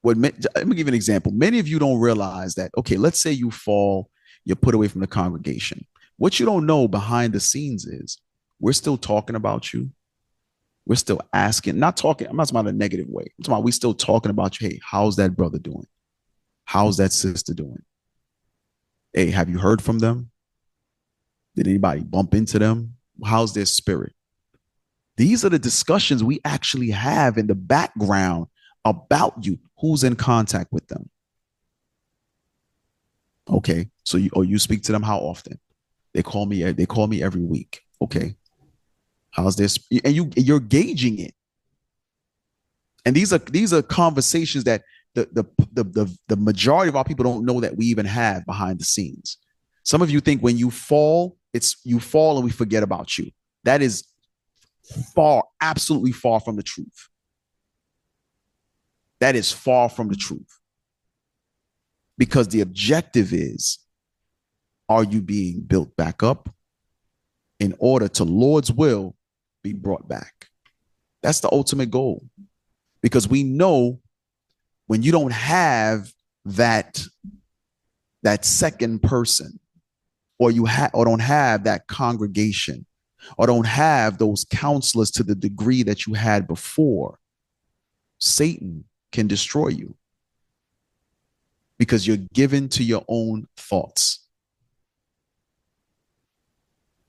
Let me give you an example. Many of you don't realize that, okay, let's say you fall, you're put away from the congregation. What you don't know behind the scenes is we're still talking about you. We're still asking, I'm not talking about a negative way. I'm talking about we still talking about you. Hey, how's that brother doing? How's that sister doing? Hey, have you heard from them? Did anybody bump into them? How's their spirit? These are the discussions we actually have in the background about you. Who's in contact with them? Okay, so you speak to them how often? They call me every week. Okay, how's this? And you're gauging it. And these are conversations that the majority of our people don't know that we even have behind the scenes. Some of you think when you fall, you fall and we forget about you. That is absolutely far from the truth. That is far from the truth. Because the objective is, are you being built back up in order to Lord's will be brought back? That's the ultimate goal. Because we know when you don't have that second person, or don't have that congregation, or don't have those counselors to the degree that you had before, Satan can destroy you because you're given to your own thoughts.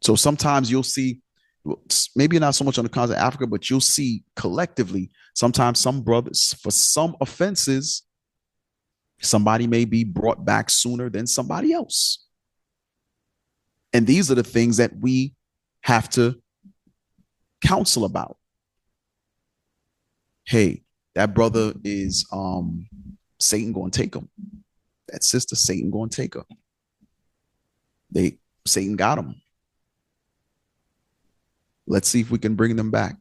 So sometimes you'll see, maybe not so much on the continent of Africa, but you'll see collectively, sometimes some brothers, for some offenses, somebody may be brought back sooner than somebody else. And these are the things that we have to counsel about. Hey, that brother is Satan going to take him. That sister, Satan going to take her. Satan got him. Let's see if we can bring them back.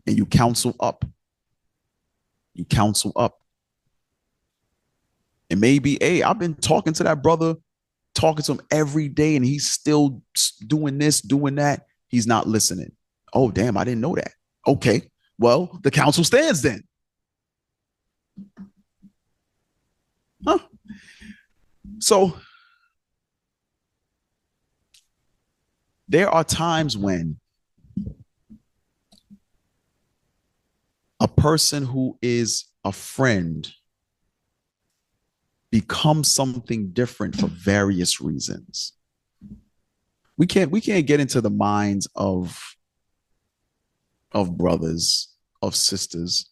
And you counsel up. You counsel up. It may be, hey, I've been talking to that brother, talking to him every day, and he's still doing this, doing that. He's not listening. Oh, damn, I didn't know that. Okay, well, the counsel stands then. Huh? So there are times when a person who is a friend becomes something different for various reasons. We can't get into the minds of brothers, of sisters.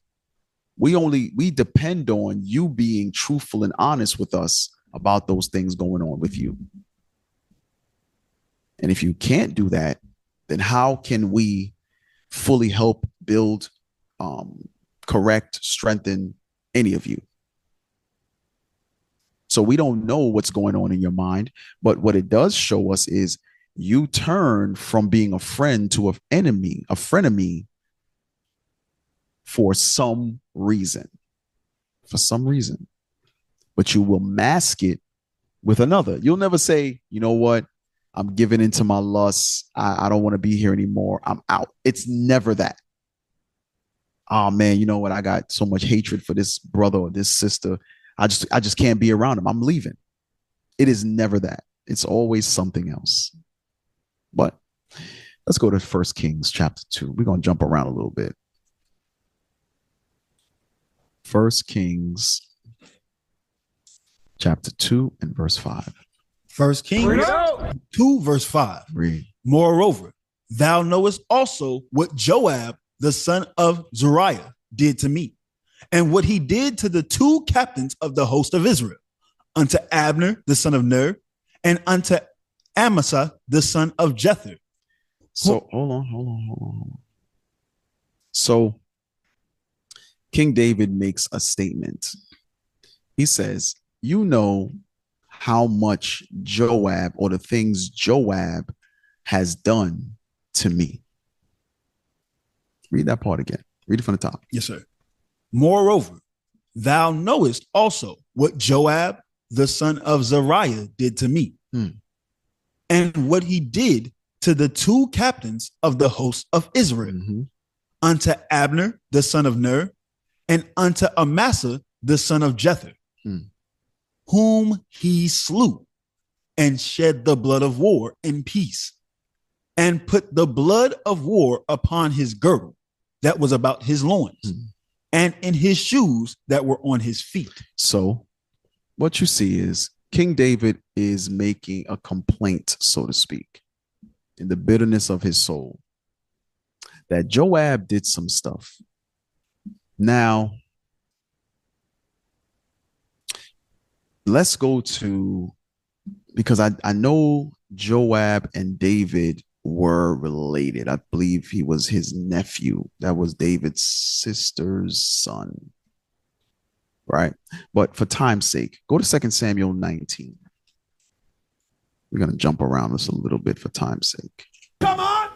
We depend on you being truthful and honest with us about those things going on with you. And if you can't do that, then how can we fully help build, correct, strengthen any of you? So we don't know what's going on in your mind. But what it does show us is you turn from being a friend to an enemy, a frenemy, for some reason. For some reason. But you will mask it with another. You'll never say, you know what? I'm giving into my lusts. I don't want to be here anymore. I'm out. It's never that. Oh man, you know what? I got so much hatred for this brother or this sister. I just can't be around him. I'm leaving. It is never that. It's always something else. But let's go to 1 Kings chapter 2. We're going to jump around a little bit. 1 Kings chapter 2 and verse 5. 1 Kings 2 verse 5. Read. Moreover, thou knowest also what Joab, the son of Zeruiah, did to me, and what he did to the 2 captains of the host of Israel, unto Abner, the son of Ner, and unto Amasa, the son of Jether. So hold on. So King David makes a statement. He says, you know how much Joab, or the things Joab has done to me. Read that part again. Read it from the top. Yes, sir. Moreover, thou knowest also what Joab, the son of Zeruiah, did to me, and what he did to the 2 captains of the host of Israel, unto Abner, the son of Ner, and unto Amasa, the son of Jether, whom he slew, and shed the blood of war in peace, and put the blood of war upon his girdle that was about his loins, and in his shoes that were on his feet. So what you see is King David is making a complaint, so to speak, in the bitterness of his soul, that Joab did some stuff. Now, let's go to, because I know Joab and David were related. I believe he was his nephew. That was David's sister's son. Right? But for time's sake, go to 2 Samuel 19. We're going to jump around this a little bit for time's sake. Come on!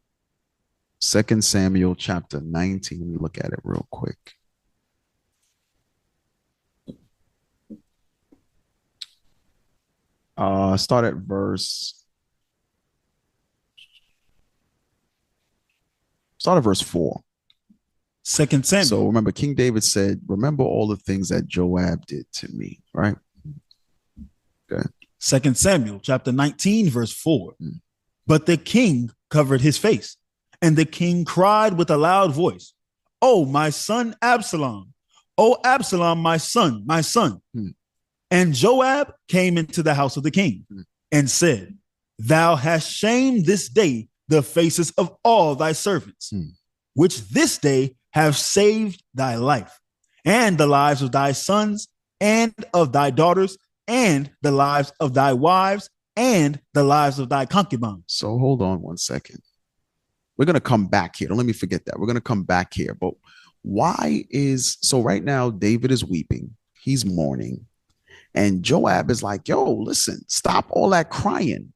2 Samuel chapter 19. Let me look at it real quick. Start at verse 4. 2 Samuel. So remember, King David said, remember all the things that Joab did to me, right? Okay. 2 Samuel chapter 19, verse 4. But the king covered his face, and the king cried with a loud voice, "Oh, my son Absalom! Oh, Absalom, my son, my son." And Joab came into the house of the king and said, "Thou hast shamed this day the faces of all thy servants, which this day have saved thy life, and the lives of thy sons, and of thy daughters, and the lives of thy wives, and the lives of thy concubines." So hold on one second. We're going to come back here. Don't let me forget that. We're going to come back here. But so right now, David is weeping. He's mourning. And Joab is like, yo, listen, stop all that crying.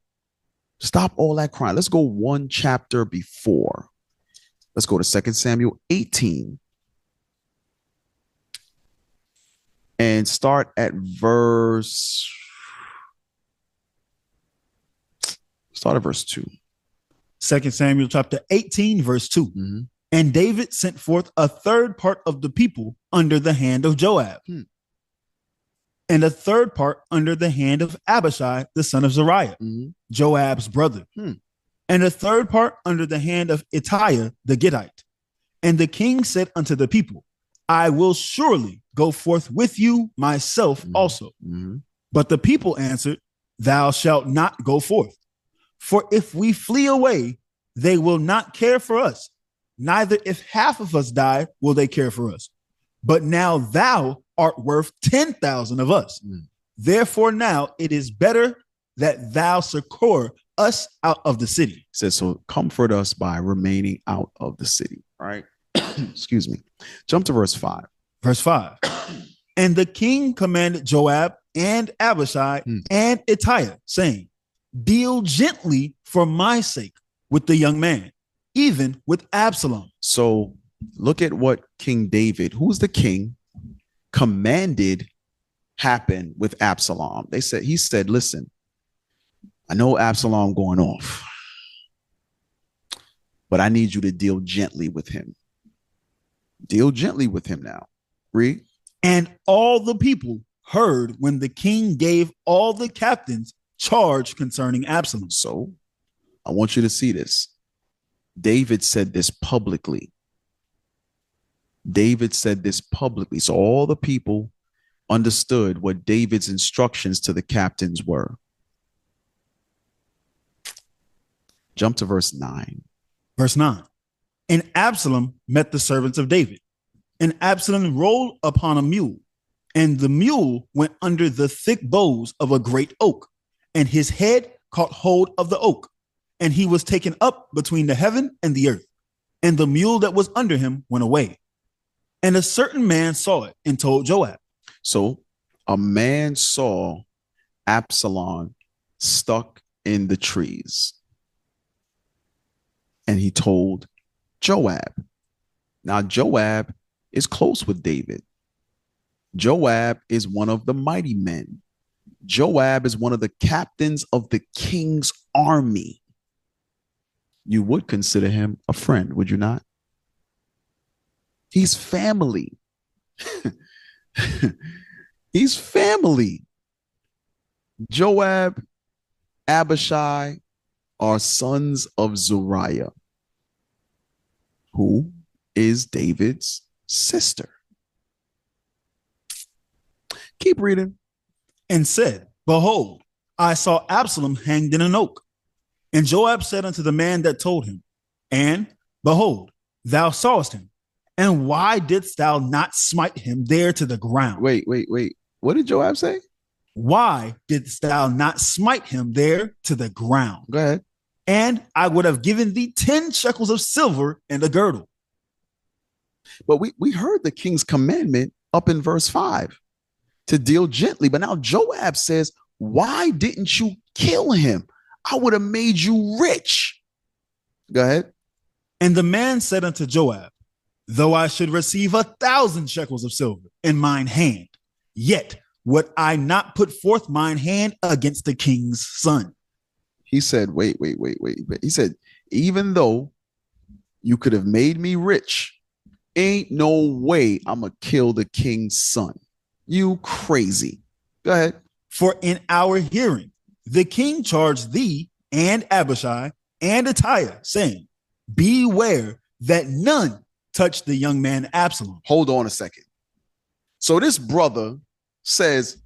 Stop all that crying. Let's go one chapter before. Let's go to 2 Samuel 18. And start at verse 2. 2 Samuel chapter 18, verse 2. And David sent forth a third part of the people under the hand of Joab, and a third part under the hand of Abishai, the son of Zeruiah, Joab's brother, and a third part under the hand of Ittai the Gittite. And the king said unto the people, "I will surely go forth with you myself also." But the people answered, "Thou shalt not go forth. For if we flee away, they will not care for us. Neither if half of us die will they care for us. But now thou art worth 10,000 of us. Therefore now it is better that thou succor us out of the city." It says, so comfort us by remaining out of the city, right? Excuse me. Jump to verse 5. Verse 5. And the king commanded Joab and Abishai and Ittai, saying, deal gently for my sake with the young man, even with Absalom. So look at what King David, who's the king, commanded happen with Absalom. He said, listen, I know Absalom going off, but I need you to deal gently with him. Deal gently with him now. Read. And all the people heard when the king gave all the captains charge concerning Absalom. So I want you to see this. David said this publicly. David said this publicly. So all the people understood what David's instructions to the captains were. Jump to verse 9. Verse 9. And Absalom met the servants of David. And Absalom rolled upon a mule, and the mule went under the thick boughs of a great oak, and his head caught hold of the oak, and he was taken up between the heaven and the earth, and the mule that was under him went away. And a certain man saw it and told Joab. So a man saw Absalom stuck in the trees, and he told Joab. Now Joab is close with David. Joab is one of the mighty men. Joab is one of the captains of the king's army. You would consider him a friend, would you not? He's family. He's family. Joab, Abishai are sons of Zuriah, who is David's sister. Keep reading. And said, behold, I saw Absalom hanged in an oak. And Joab said unto the man that told him, and behold, thou sawest him. And why didst thou not smite him there to the ground? Wait. What did Joab say? Why didst thou not smite him there to the ground? Go ahead. And I would have given thee 10 shekels of silver and a girdle. But we heard the king's commandment up in verse 5 to deal gently. But now Joab says, why didn't you kill him? I would have made you rich. Go ahead. And the man said unto Joab, though I should receive 1,000 shekels of silver in mine hand, yet would I not put forth mine hand against the king's son. He said, wait. He said, even though you could have made me rich, ain't no way I'm going to kill the king's son. You crazy. Go ahead. For in our hearing, the king charged thee and Abishai and Ittai, saying, beware that none touch the young man Absalom. Hold on a second. So this brother says,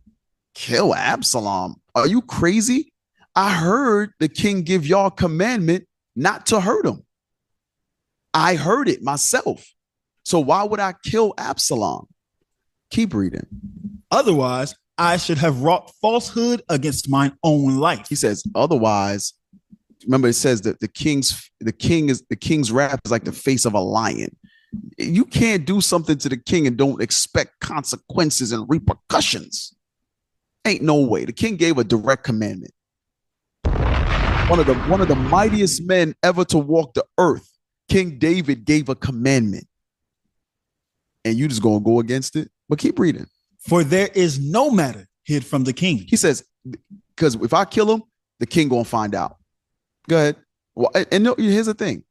kill Absalom. Are you crazy? I heard the king give y'all commandment not to hurt him. I heard it myself. So why would I kill Absalom? Keep reading. Otherwise, I should have wrought falsehood against mine own life. He says, otherwise, remember it says that the king's wrath is like the face of a lion. You can't do something to the king and don't expect consequences and repercussions. Ain't no way. The king gave a direct commandment. One of the mightiest men ever to walk the earth, King David, gave a commandment. And you just gonna go against it? But keep reading. For there is no matter hid from the king. He says, because if I kill him, the king gonna find out. Go ahead. Well, and no, here's the thing.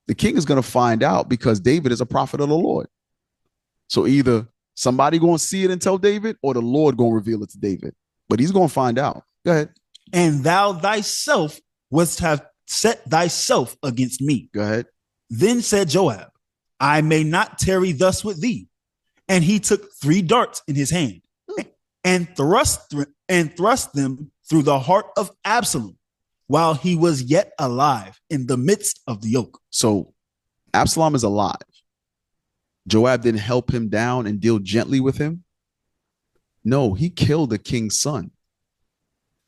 The king is gonna find out because David is a prophet of the Lord. So either somebody gonna see it and tell David, or the Lord gonna reveal it to David. But he's gonna find out. Go ahead. And thou thyself wouldst have set thyself against me. Go ahead. Then said Joab, I may not tarry thus with thee. And he took 3 darts in his hand and thrust them through the heart of Absalom while he was yet alive in the midst of the oak. So Absalom is alive. Joab didn't help him down and deal gently with him. No, he killed the king's son,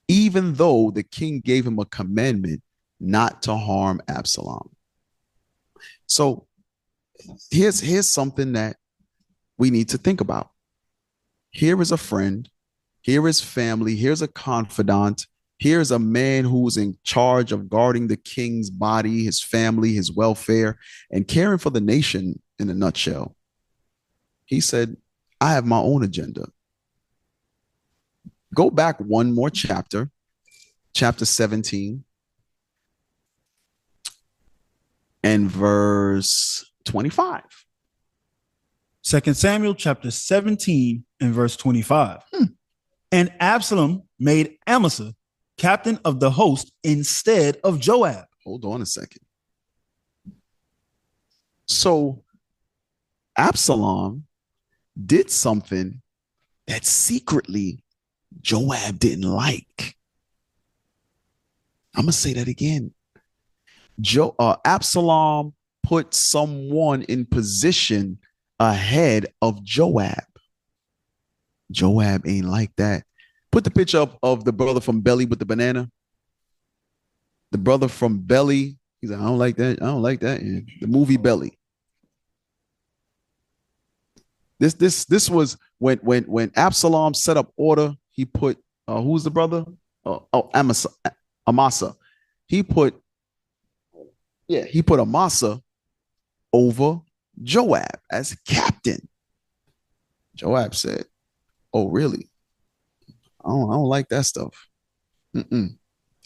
even though the king gave him a commandment not to harm Absalom. So here's something that we need to think about. Here is a friend Here is family. Here's a confidant. Here's a man who's in charge of guarding the king's body, his family, his welfare, and caring for the nation in a nutshell. He said, I have my own agenda. Go back one more chapter, chapter 17 and verse 25. 2 Samuel chapter 17 and verse 25. And Absalom made Amasa captain of the host instead of Joab. Hold on a second. So Absalom did something that secretly Joab didn't like. I'm going to say that again. Absalom put someone in position ahead of Joab. Joab ain't like that. Put the picture up of the brother from Belly with the banana. The brother from Belly. He's like, I don't like that. I don't like that. And the movie Belly. This was when Absalom set up order. He put who's the brother? Amasa. He put Amasa over Joab as captain. Joab said, "Oh, really? I don't like that stuff. I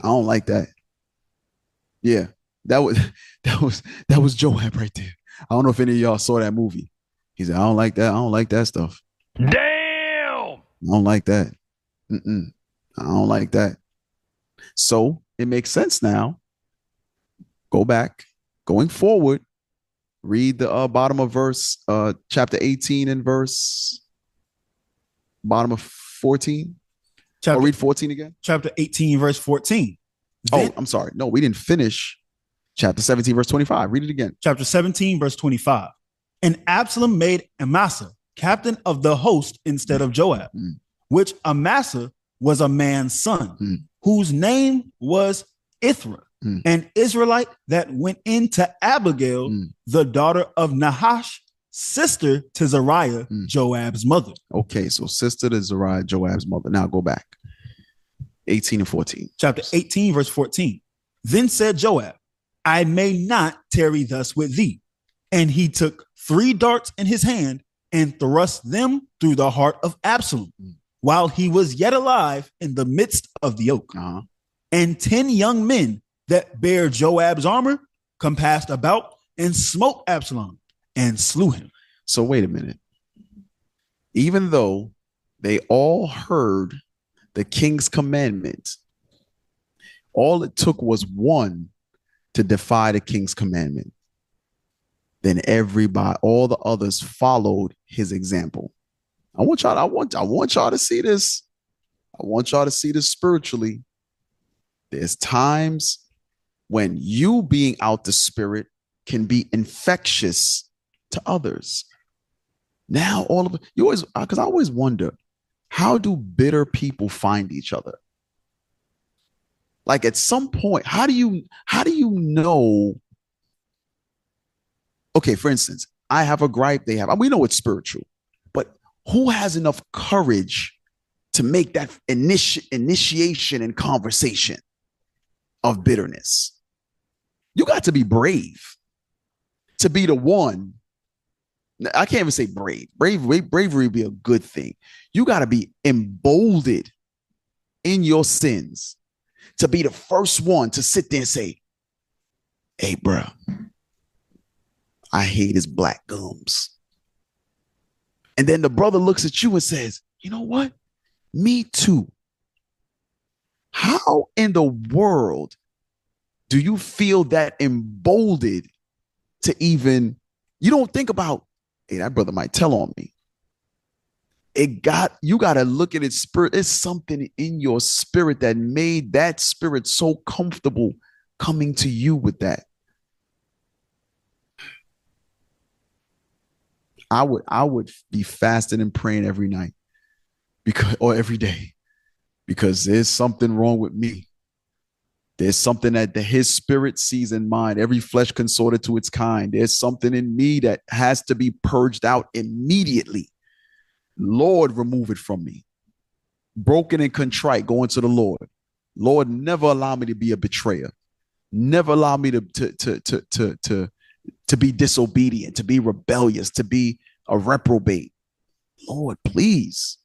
don't like that." Yeah, that was Joab right there. I don't know if any of y'all saw that movie. He said, "I don't like that. I don't like that stuff. Damn! I don't like that. I don't like that." So it makes sense now. Go back, going forward. Read the bottom of verse, chapter 18 and verse bottom of 14. Or read 14 again. Chapter 18, verse 14. I'm sorry. No, we didn't finish chapter 17, verse 25. Read it again. Chapter 17, verse 25. And Absalom made Amasa captain of the host instead of Joab, which Amasa was a man's son, whose name was Ithra, an Israelite that went into Abigail, the daughter of Nahash, sister to Zariah, Joab's mother. Okay, so sister to Zariah, Joab's mother. Now go back. 18 and 14. Chapter 18, verse 14. Then said Joab, I may not tarry thus with thee. And he took 3 darts in his hand and thrust them through the heart of Absalom while he was yet alive in the midst of the oak. And 10 young men that bare Joab's armor compassed about and smote Absalom and slew him. So wait a minute. Even though they all heard the king's commandment, all it took was one to defy the king's commandment. Then all the others followed his example. I want y'all to see this. I want y'all to see this spiritually. There's times when you being out the spirit can be infectious to others. Now all of you always, because I always wonder, how do bitter people find each other? Like at some point, how do you know? Okay, for instance, I have a gripe, they have. We know it's spiritual, but who has enough courage to make that initiation and conversation of bitterness? You got to be brave to be the one. I can't even say brave. Bravery would be a good thing. You got to be emboldened in your sins to be the first one to sit there and say, hey, bro, I hate his black gums. And then the brother looks at you and says, you know what? Me too. How in the world do you feel that emboldened to even, you don't think about, hey, that brother might tell on me. You got to look at its spirit. It's something in your spirit that made that spirit so comfortable coming to you with that. I would be fasting and praying every night or every day, because there's something wrong with me. There's something that his spirit sees in mine. Every flesh consorted to its kind. There's something in me that has to be purged out immediately. Lord, remove it from me. broken and contrite, going to the Lord. Lord, never allow me to be a betrayer. Never allow me to be disobedient, to be rebellious, to be a reprobate. Lord, please.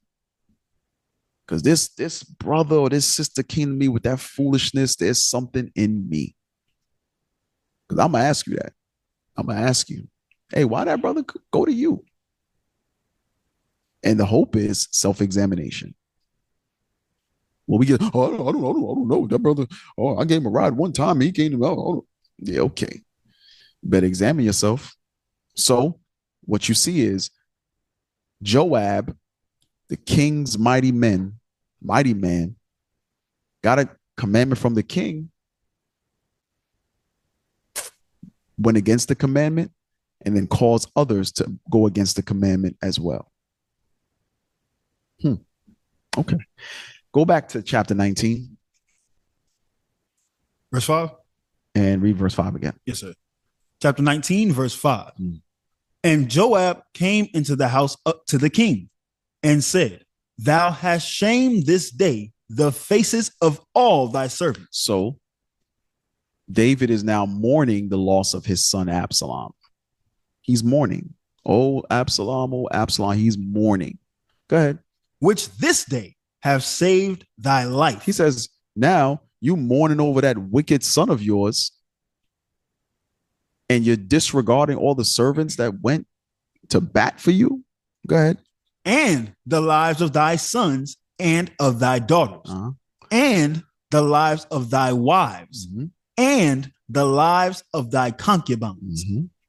Because this brother or this sister came to me with that foolishness. There's something in me. Because I'm going to ask you that. I'm going to ask you, hey, why that brother go to you? And the hope is self-examination. Well, we get, I don't know. That brother, I gave him a ride one time. He came to me. Yeah, okay. You better examine yourself. So what you see is Joab, the king's mighty man, got a commandment from the king, went against the commandment, and then caused others to go against the commandment as well. Okay. Go back to chapter 19. Verse 5? And read verse 5 again. Yes, sir. Chapter 19, verse 5. And Joab came into the house up to the king and said, thou hast shamed this day the faces of all thy servants. So David is now mourning the loss of his son Absalom. He's mourning. Oh, Absalom, he's mourning. Go ahead. Which this day have saved thy life. He says, now you mourning over that wicked son of yours, and you're disregarding all the servants that went to bat for you. Go ahead. And the lives of thy sons and of thy daughters, and the lives of thy wives, and the lives of thy concubines,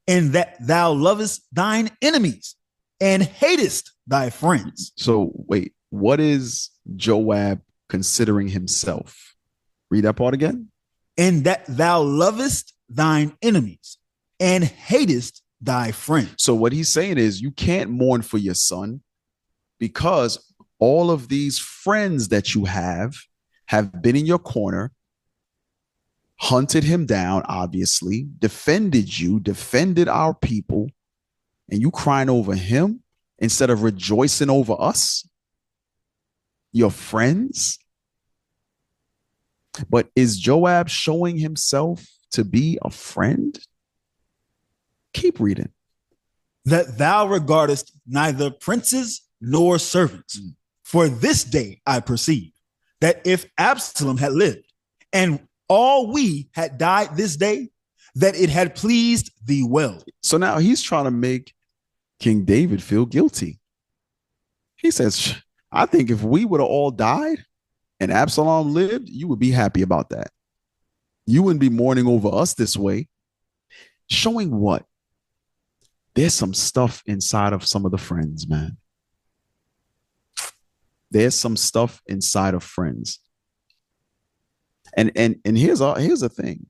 and that thou lovest thine enemies and hatest thy friends. So wait, what is Joab considering himself? Read that part again. And that thou lovest thine enemies and hatest thy friends. So what he's saying is you can't mourn for your son because all of these friends that you have been in your corner, hunted him down, obviously, defended our people, and you crying over him instead of rejoicing over us, your friends. But is Joab showing himself to be a friend? Keep reading. That thou regardest neither princes nor servants. For this day I perceive that if Absalom had lived and all we had died this day, that it had pleased thee well. So now he's trying to make King David feel guilty. He says, I think if we would have all died and Absalom lived, you would be happy about that. You wouldn't be mourning over us this way. Showing what? There's some stuff inside of some of the friends, man. There's some stuff inside of friends. And here's the thing.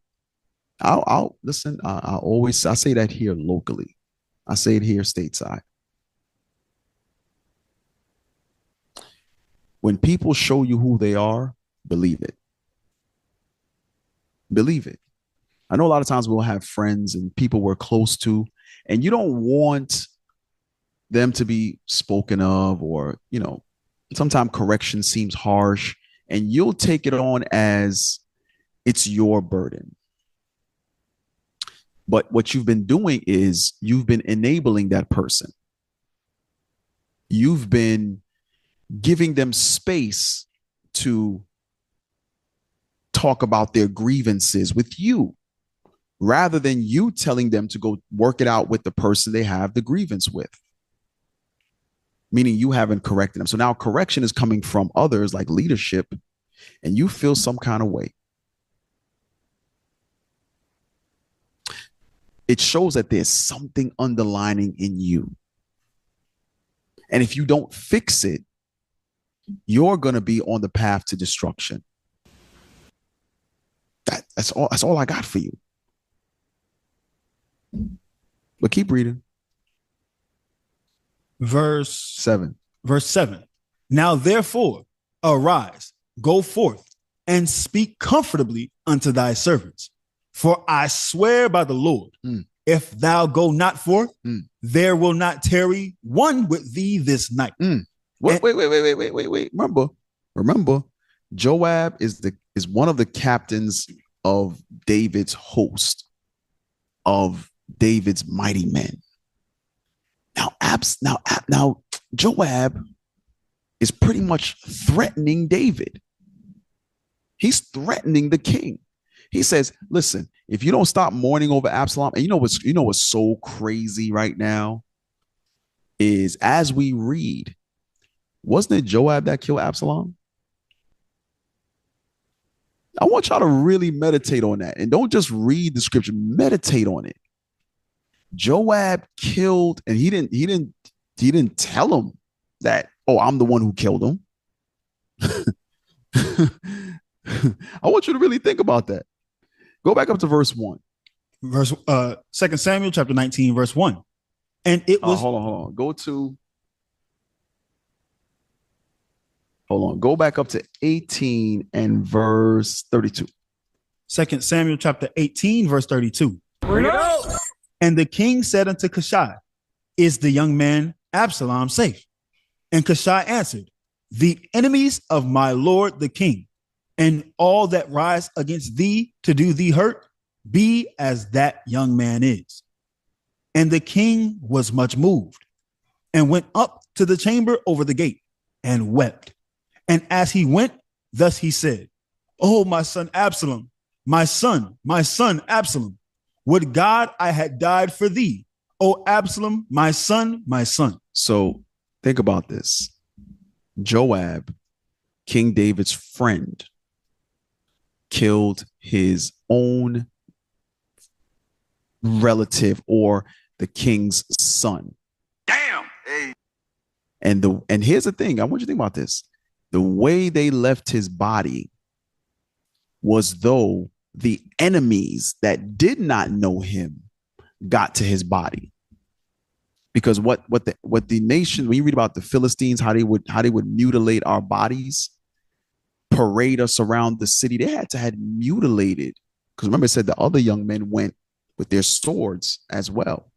I'll listen. I say that here locally. I say it here stateside. When people show you who they are, believe it. Believe it. I know a lot of times we'll have friends and people we're close to, and you don't want them to be spoken of, or, sometimes correction seems harsh, and you'll take it on as it's your burden. But what you've been doing is you've been enabling that person. You've been giving them space to talk about their grievances with you, rather than you telling them to go work it out with the person they have the grievance with. Meaning you haven't corrected them. So now correction is coming from others like leadership, and you feel some kind of way. It shows that there's something underlining in you. And if you don't fix it, you're going to be on the path to destruction. That's all I got for you. But keep reading. Verse 7. Now therefore arise, go forth, and speak comfortably unto thy servants. For I swear by the Lord, if thou go not forth, there will not tarry one with thee this night. Wait. Remember, Remember, Joab is one of the captains of David's host, of David's mighty men. Now Joab is pretty much threatening David. He's threatening the king. He says, listen, if you don't stop mourning over Absalom, and you know what's so crazy right now is, as we read, wasn't it Joab that killed Absalom? I want y'all to really meditate on that, and don't just read the scripture, meditate on it. Joab killed, and he didn't tell him that, oh, I'm the one who killed him. I want you to really think about that. Go back up to verse 1. Verse 2 Samuel chapter 19, verse 1. And it was hold on. Go back up to 18 and verse 32. 2 Samuel chapter 18, verse 32. And the king said unto Cushai, is the young man Absalom safe? And Cushai answered, the enemies of my lord the king, and all that rise against thee to do thee hurt, be as that young man is. And the king was much moved, and went up to the chamber over the gate, and wept. And as he went, thus he said, oh, my son Absalom, my son Absalom, would God I had died for thee, O Absalom, my son, my son. So think about this. Joab, King David's friend, killed his own relative, or the king's son. Damn. Hey. And here's the thing. I want you to think about this. The way they left his body was though the enemies that did not know him got to his body. Because what the nation, when you read about the Philistines, how they would mutilate our bodies, parade us around the city, they had to have mutilated. Because remember, it said the other young men went with their swords as well.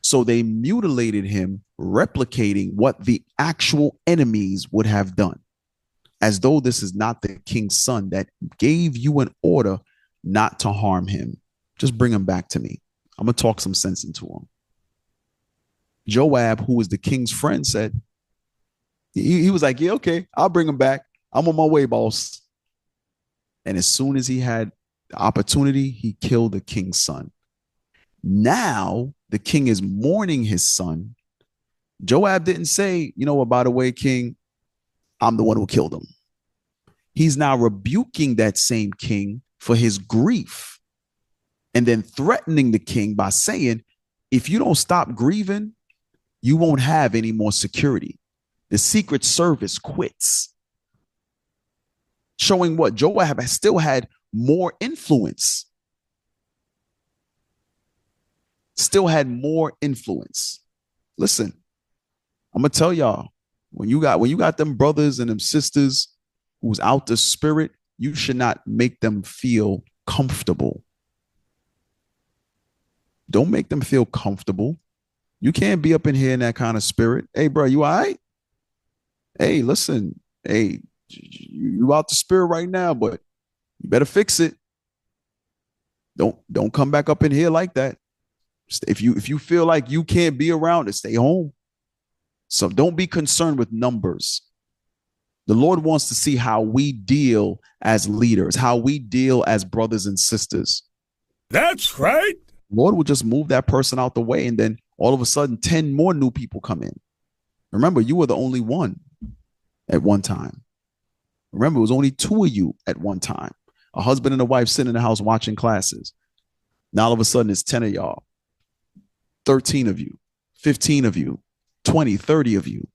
So they mutilated him, replicating what the actual enemies would have done, as though this is not the king's son that gave you an order not to harm him. Just bring him back to me. I'm going to talk some sense into him. Joab, who was the king's friend, said, he was like, yeah, okay, I'll bring him back. I'm on my way, boss. And as soon as he had the opportunity, he killed the king's son. Now the king is mourning his son. Joab didn't say, you know what, by the way, king, I'm the one who killed him. He's now rebuking that same king for his grief, and then threatening the king by saying, if you don't stop grieving, you won't have any more security. The Secret Service quits. Showing what? Joab has still had more influence. Still had more influence. Listen, I'm gonna tell y'all, when you got them brothers and them sisters who's out the spirit, you should not make them feel comfortable. Don't make them feel comfortable. You can't be up in here in that kind of spirit. Hey, bro, you all right? Hey, listen. Hey, you out the spirit right now, but you better fix it. Don't come back up in here like that. If you feel like you can't be around it, stay home. So don't be concerned with numbers. The Lord wants to see how we deal as leaders, how we deal as brothers and sisters. That's right. Lord will just move that person out the way, and then all of a sudden 10 more new people come in. Remember, you were the only one at one time. Remember, it was only 2 of you at one time. A husband and a wife sitting in the house watching classes. Now all of a sudden it's 10 of y'all, 13 of you, 15 of you, 20, 30 of you.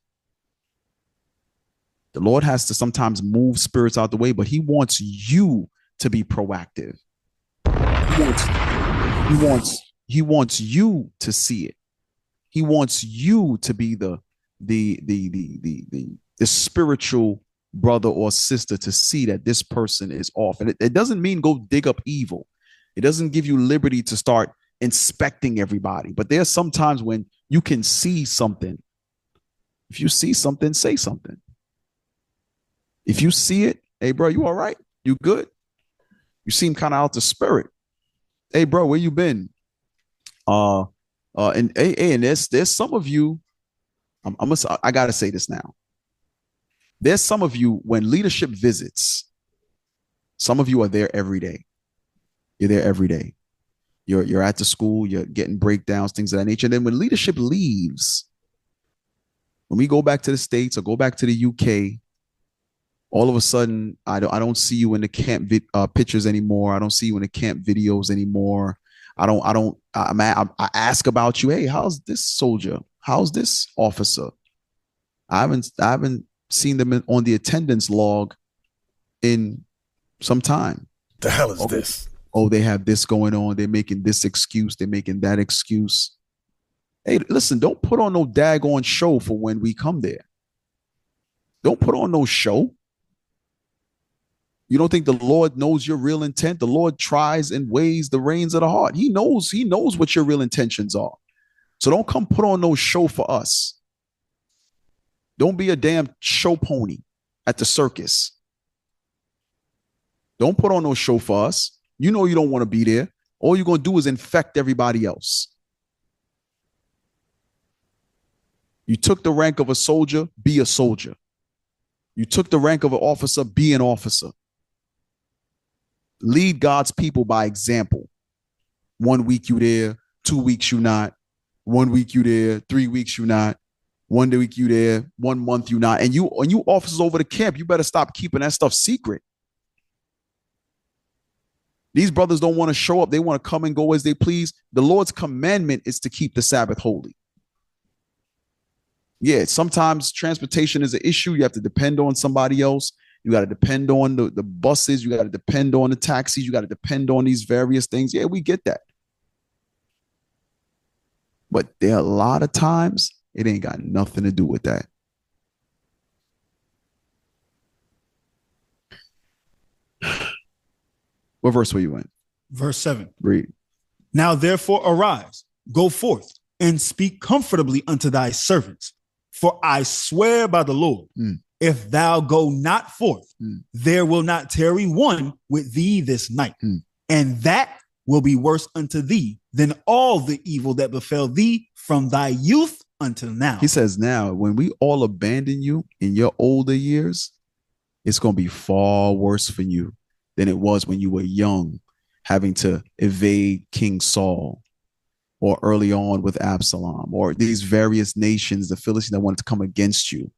The Lord has to sometimes move spirits out the way, but he wants you to be proactive. He wants you to see it. He wants you to be the spiritual brother or sister to see that this person is off. And it doesn't mean go dig up evil. It doesn't give you liberty to start inspecting everybody. But there's sometimes when you can see something. If you see something, say something. If you see it, hey, bro, you all right? You good? You seem kind of out the spirit. Hey, bro, where you been? And there's some of you. I gotta say this now. There's some of you when leadership visits. Some of you are there every day. You're there every day. You're at the school. You're getting breakdowns, things of that nature. And then when leadership leaves, when we go back to the States or go back to the UK, all of a sudden I don't see you in the camp pictures anymore. I don't see you in the camp videos anymore. I ask about you. Hey, how's this soldier? How's this officer? I haven't seen them on the attendance log in some time. The hell is this? Oh, they have this going on. They're making this excuse. They're making that excuse. Hey, listen, don't put on no daggone show for when we come there. Don't put on no show. You don't think the Lord knows your real intent? The Lord tries and weighs the reins of the heart. He knows what your real intentions are. So don't come put on no show for us. Don't be a damn show pony at the circus. Don't put on no show for us. You know you don't want to be there. All you're going to do is infect everybody else. You took the rank of a soldier, be a soldier. You took the rank of an officer, be an officer. Lead God's people by example. 1 week you there, 2 weeks you not. 1 week you there, 3 weeks you not. 1 week you there, 1 month you not. And you officers over the camp, you better stop keeping that stuff secret. These brothers don't want to show up. They want to come and go as they please. The Lord's commandment is to keep the Sabbath holy. Yeah, sometimes transportation is an issue. You have to depend on somebody else. You got to depend on the buses. You got to depend on the taxis. You got to depend on these various things. Yeah, we get that. But there are a lot of times it ain't got nothing to do with that. What verse were you in? Verse 7. Read. Now therefore arise, go forth, and speak comfortably unto thy servants. For I swear by the Lord, if thou go not forth, there will not tarry one with thee this night. And that will be worse unto thee than all the evil that befell thee from thy youth until now. He says, now, when we all abandon you in your older years, it's going to be far worse for you than it was when you were young, having to evade King Saul, or early on with Absalom, or these various nations, the Philistines that wanted to come against you.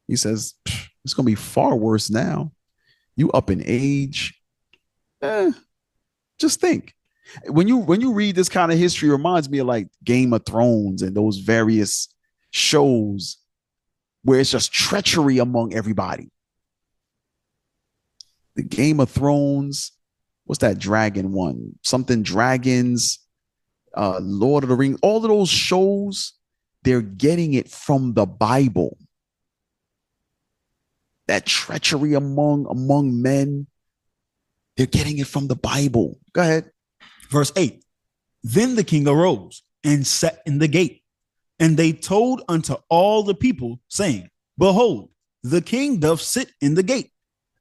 He says, it's going to be far worse now. You up in age. Just think. When you read this kind of history, it reminds me of like Game of Thrones and those various shows where it's just treachery among everybody. The Game of Thrones, what's that dragon one? Something Dragons, Lord of the Rings, all of those shows, they're getting it from the Bible. That treachery among men, they're getting it from the Bible. Go ahead. Verse 8. Then the king arose and sat in the gate, and they told unto all the people, saying, behold, the king doth sit in the gate.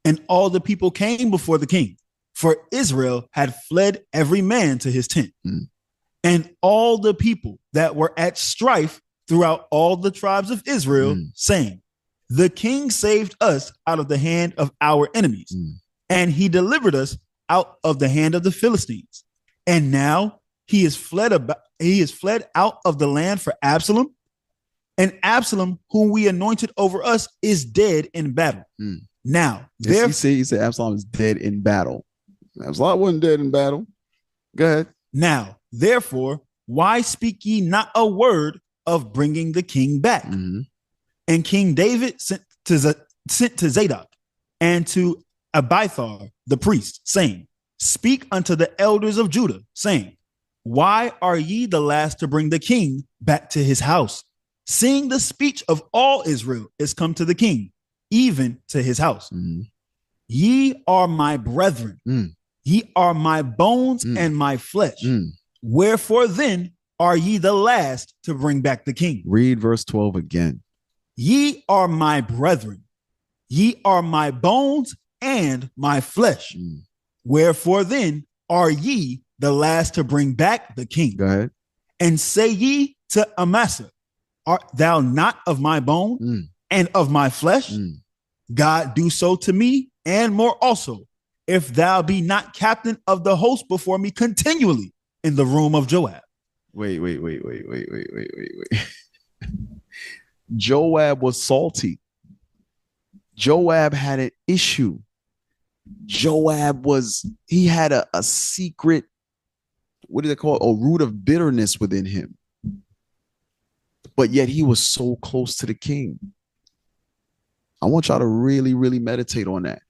And all the people came before the king, for Israel had fled every man to his tent. And all the people that were at strife throughout all the tribes of Israel, saying, the king saved us out of the hand of our enemies, and he delivered us out of the hand of the Philistines. And now he is fled out of the land for Absalom. And Absalom, whom we anointed over us, is dead in battle. Now, he said Absalom is dead in battle. Absalom wasn't dead in battle. Go ahead. Now, therefore, why speak ye not a word of bringing the king back? And King David sent to Zadok and to Abiathar the priest, saying, speak unto the elders of Judah, saying, why are ye the last to bring the king back to his house? Seeing the speech of all Israel is come to the king, even to his house. Ye are my brethren. Ye are my bones and my flesh. Wherefore then are ye the last to bring back the king? Read verse 12 again. Ye are my brethren. Ye are my bones and my flesh. Wherefore then are ye the last to bring back the king? Go ahead. And say ye to Amasa, art thou not of my bone and of my flesh? God do so to me and more also, if thou be not captain of the host before me continually in the room of Joab. Wait. Joab was salty. Joab had an issue. He had a secret, what do they call it? A root of bitterness within him. But yet he was so close to the king. I want y'all to really, really meditate on that.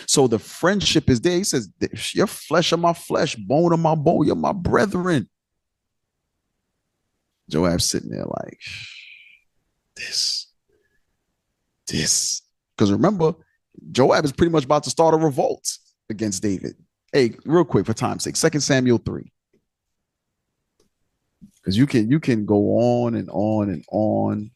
So the friendship is there. He says, your flesh of my flesh, bone of my bone, you're my brethren. Joab's sitting there like, this. Because remember, Joab is pretty much about to start a revolt against David. Hey, real quick for time's sake, 2 Samuel 3. Because you can go on and on and on.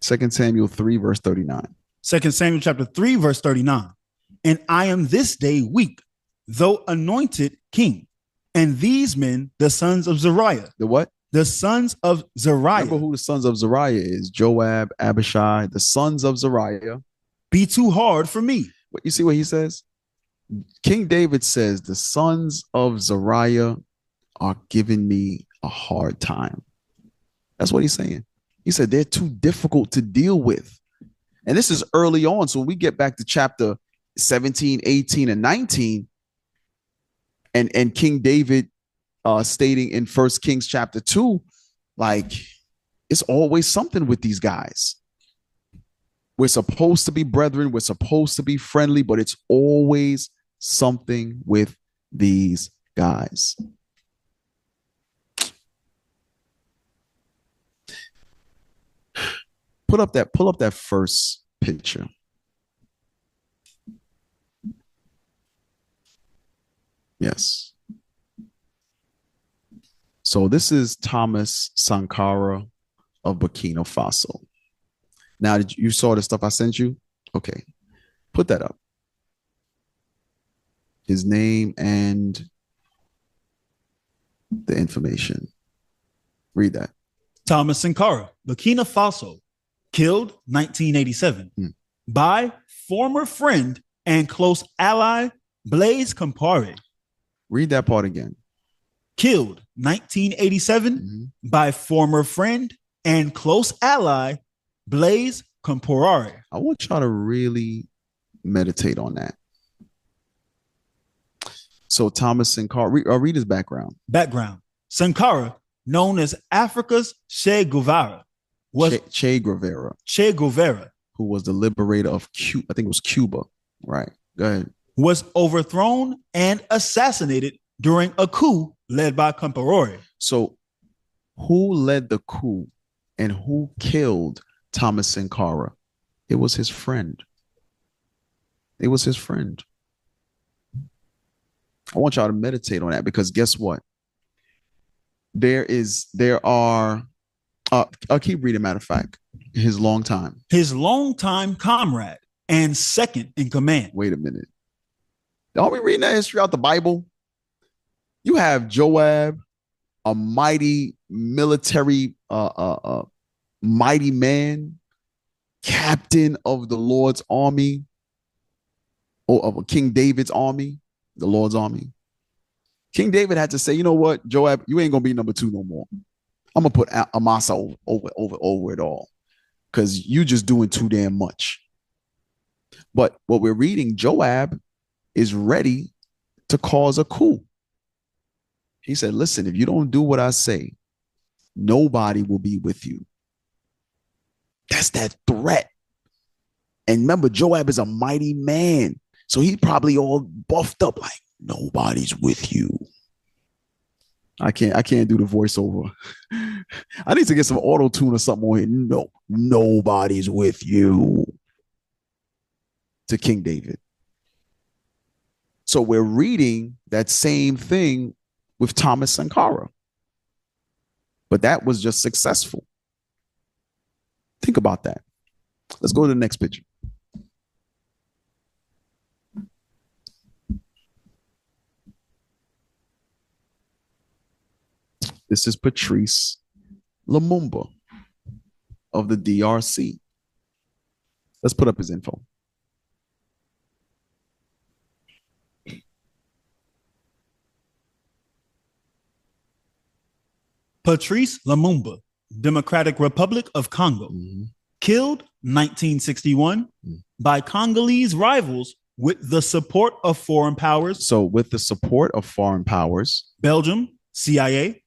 2 Samuel 3, verse 39. 2 Samuel chapter 3, verse 39. And I am this day weak, though anointed king. And these men, the sons of Zariah. The what? The sons of Zariah. Remember who the sons of Zariah is. Joab, Abishai, the sons of Zariah. Be too hard for me. But you see what he says? King David says, the sons of Zariah are giving me a hard time. That's what he's saying. He said, they're too difficult to deal with. And this is early on. So when we get back to chapter 17, 18, and 19, and King David stating in 1 Kings chapter 2, like, it's always something with these guys. We're supposed to be brethren. We're supposed to be friendly, but it's always something with these guys. Pull up that first picture. Yes. So this is Thomas Sankara of Burkina Faso. Now, you saw the stuff I sent you? Okay. Put that up. His name and the information. Read that. Thomas Sankara, Burkina Faso, killed 1987 by former friend and close ally Blaise Compaoré. Read that part again. Killed 1987 by former friend and close ally Blaise Compaoré. I want y'all to really meditate on that. So Thomas Sankara, read his background. Sankara, known as Africa's Che Guevara, Che Guevara, who was the liberator of Cuba. I think it was Cuba. Right. Go ahead. Was overthrown and assassinated during a coup led by Compaoré. So who led the coup and who killed Thomas Sankara? It was his friend. I want y'all to meditate on that, because guess what? I'll keep reading, matter of fact. His longtime comrade and second in command. Wait a minute. Aren't we reading that history out the Bible? You have Joab, a mighty military, mighty man, captain of the Lord's army, or of King David's army, the Lord's army. King David had to say, you know what, Joab, you ain't gonna be number 2 no more. I'm gonna put Amasa over it all, because you just doing too damn much. But what we're reading, Joab is ready to cause a coup. He said, listen, if you don't do what I say, nobody will be with you. That's that threat. And remember, Joab is a mighty man. So he probably all buffed up like, nobody's with you. I can't do the voiceover. I need to get some auto-tune or something on here. No, nobody's with you. To King David. So we're reading that same thing with Thomas Sankara. But that was just successful. Think about that. Let's go to the next picture. This is Patrice Lumumba of the DRC. Let's put up his info. Patrice Lumumba, Democratic Republic of Congo, killed 1961 by Congolese rivals with the support of foreign powers. So with the support of foreign powers, Belgium, CIA,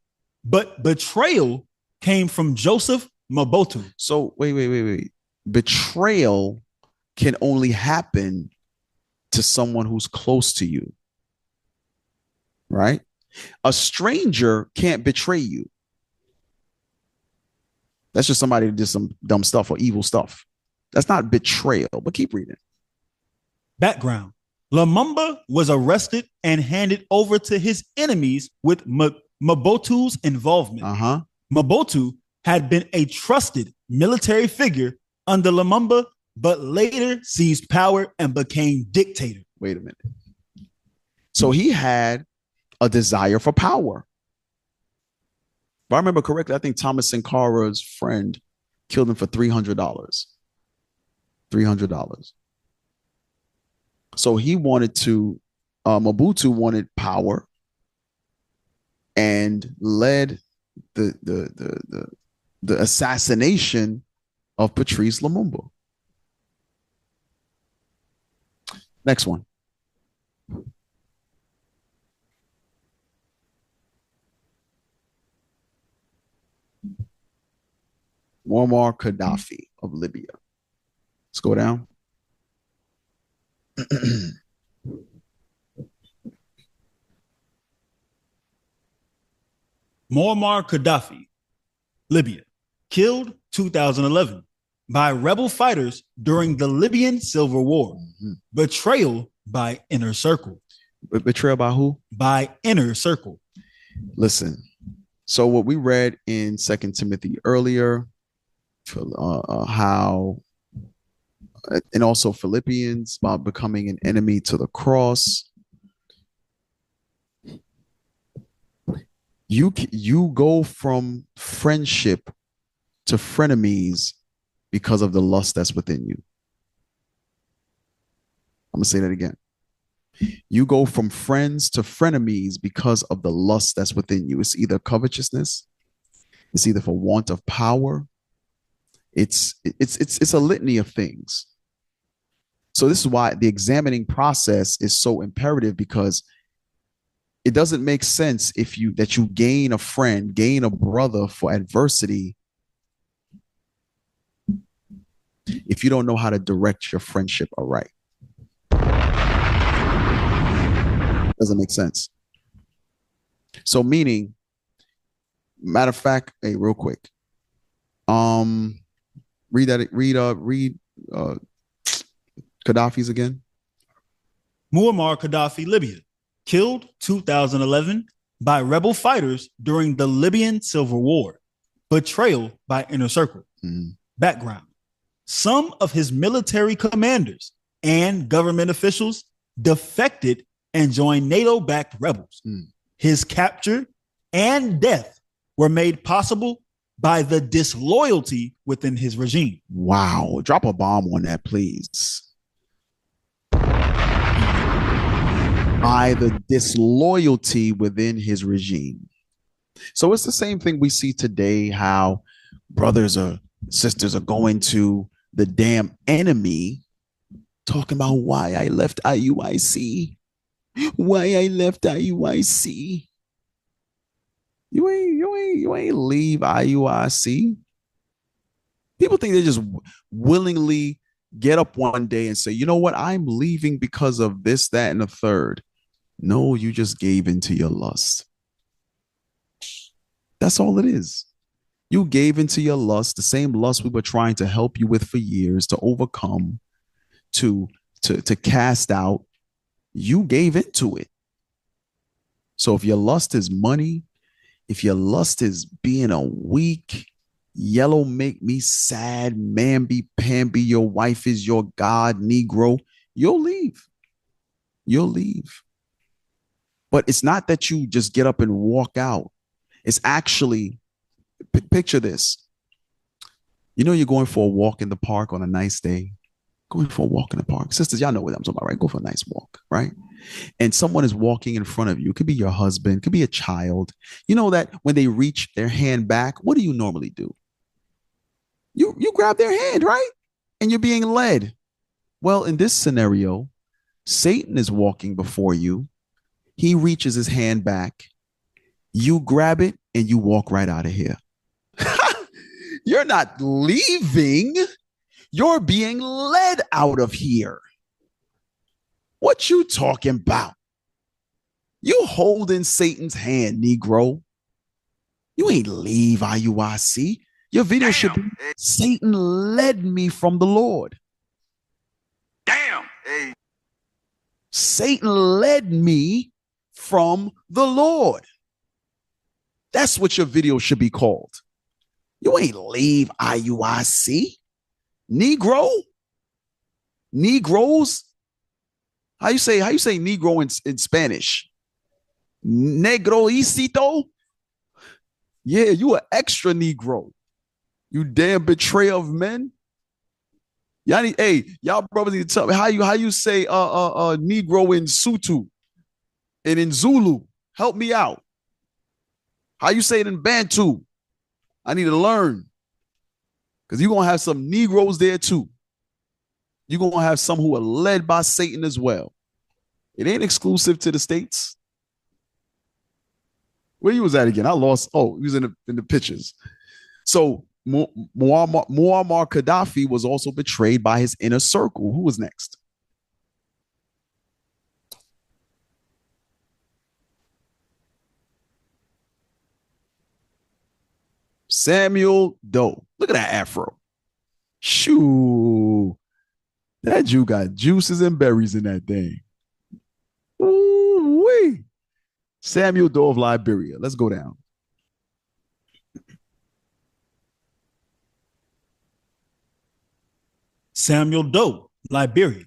but betrayal came from Joseph Mobutu. So wait. Betrayal can only happen to someone who's close to you, right? A stranger can't betray you. That's just somebody who did some dumb stuff or evil stuff. That's not betrayal, but keep reading. Background. Lumumba was arrested and handed over to his enemies with Mobutu's involvement. Mobutu had been a trusted military figure under Lumumba, but later seized power and became dictator. Wait a minute. So he had a desire for power. If I remember correctly, I think Thomas Sankara's friend killed him for $300. $300. So he wanted to, Mobutu wanted power and led the assassination of Patrice Lumumba. Next one. Muammar Gaddafi of Libya. Let's go down. Muammar Gaddafi, Libya, killed 2011 by rebel fighters during the Libyan Civil War. Betrayal by Inner Circle. Betrayal by who? By Inner Circle. Listen, so what we read in 2 Timothy earlier, how, and also Philippians, about becoming an enemy to the cross. You go from friendship to frenemies because of the lust that's within you. I'm gonna say that again. You go from friends to frenemies because of the lust that's within you. It's either covetousness, it's either for want of power. It's a litany of things. So this is why the examining process is so imperative, because it doesn't make sense if you gain a friend, gain a brother for adversity, if you don't know how to direct your friendship aright. Doesn't make sense. So meaning, matter of fact, hey, real quick, read Gaddafi's again. Muammar Gaddafi, Libya, killed 2011 by rebel fighters during the Libyan Civil War. Betrayal by Inner Circle. Background. Some of his military commanders and government officials defected and joined NATO-backed rebels. His capture and death were made possible by the disloyalty within his regime. Wow. Drop a bomb on that, please. By the disloyalty within his regime. So it's the same thing we see today, how brothers or sisters are going to the damn enemy, talking about why I left IUIC. Why I left IUIC. You ain't leave IUIC. People think they just willingly get up one day and say, you know what, I'm leaving because of this, that, and the third. No, you just gave into your lust. That's all it is. You gave into your lust, the same lust we were trying to help you with for years, to overcome, to cast out. You gave into it. So if your lust is money, if your lust is being a weak, Yellow make me sad. Mamby-pamby, your wife is your God, Negro. You'll leave. You'll leave. But it's not that you just get up and walk out. It's actually, picture this. You know, you're going for a walk in the park on a nice day. Going for a walk in the park. Sisters, y'all know what I'm talking about, right? Go for a nice walk, right? And someone is walking in front of you. It could be your husband, it could be a child. You know that when they reach their hand back, what do you normally do? You grab their hand, right? And you're being led. Well, in this scenario, Satan is walking before you. He reaches his hand back. You grab it and you walk right out of here. You're not leaving. You're being led out of here. What you talking about? You holding Satan's hand, Negro. You ain't leave IUIC. Your video should be, Satan led me from the Lord. Damn. Hey. Satan led me from the Lord. That's what your video should be called. You ain't leave IUIC. Negro. Negroes. How you say Negro in Spanish? Negroicito. Yeah, you an extra Negro. You damn betrayer of men. Y'all brothers need to tell me how you say Negro in Sutu and in Zulu. Help me out. How you say it in Bantu? I need to learn. Because you're going to have some Negroes there too. You're going to have some who are led by Satan as well. It ain't exclusive to the States. Where you was at again? I lost. Oh, he was in the pictures. So Muammar Gaddafi was also betrayed by his inner circle. Who was next? Samuel Doe. Look at that afro. Shoo. That Jew got juices and berries in that thing. Ooh-wee. Samuel Doe of Liberia. Let's go down. Samuel Doe, Liberia,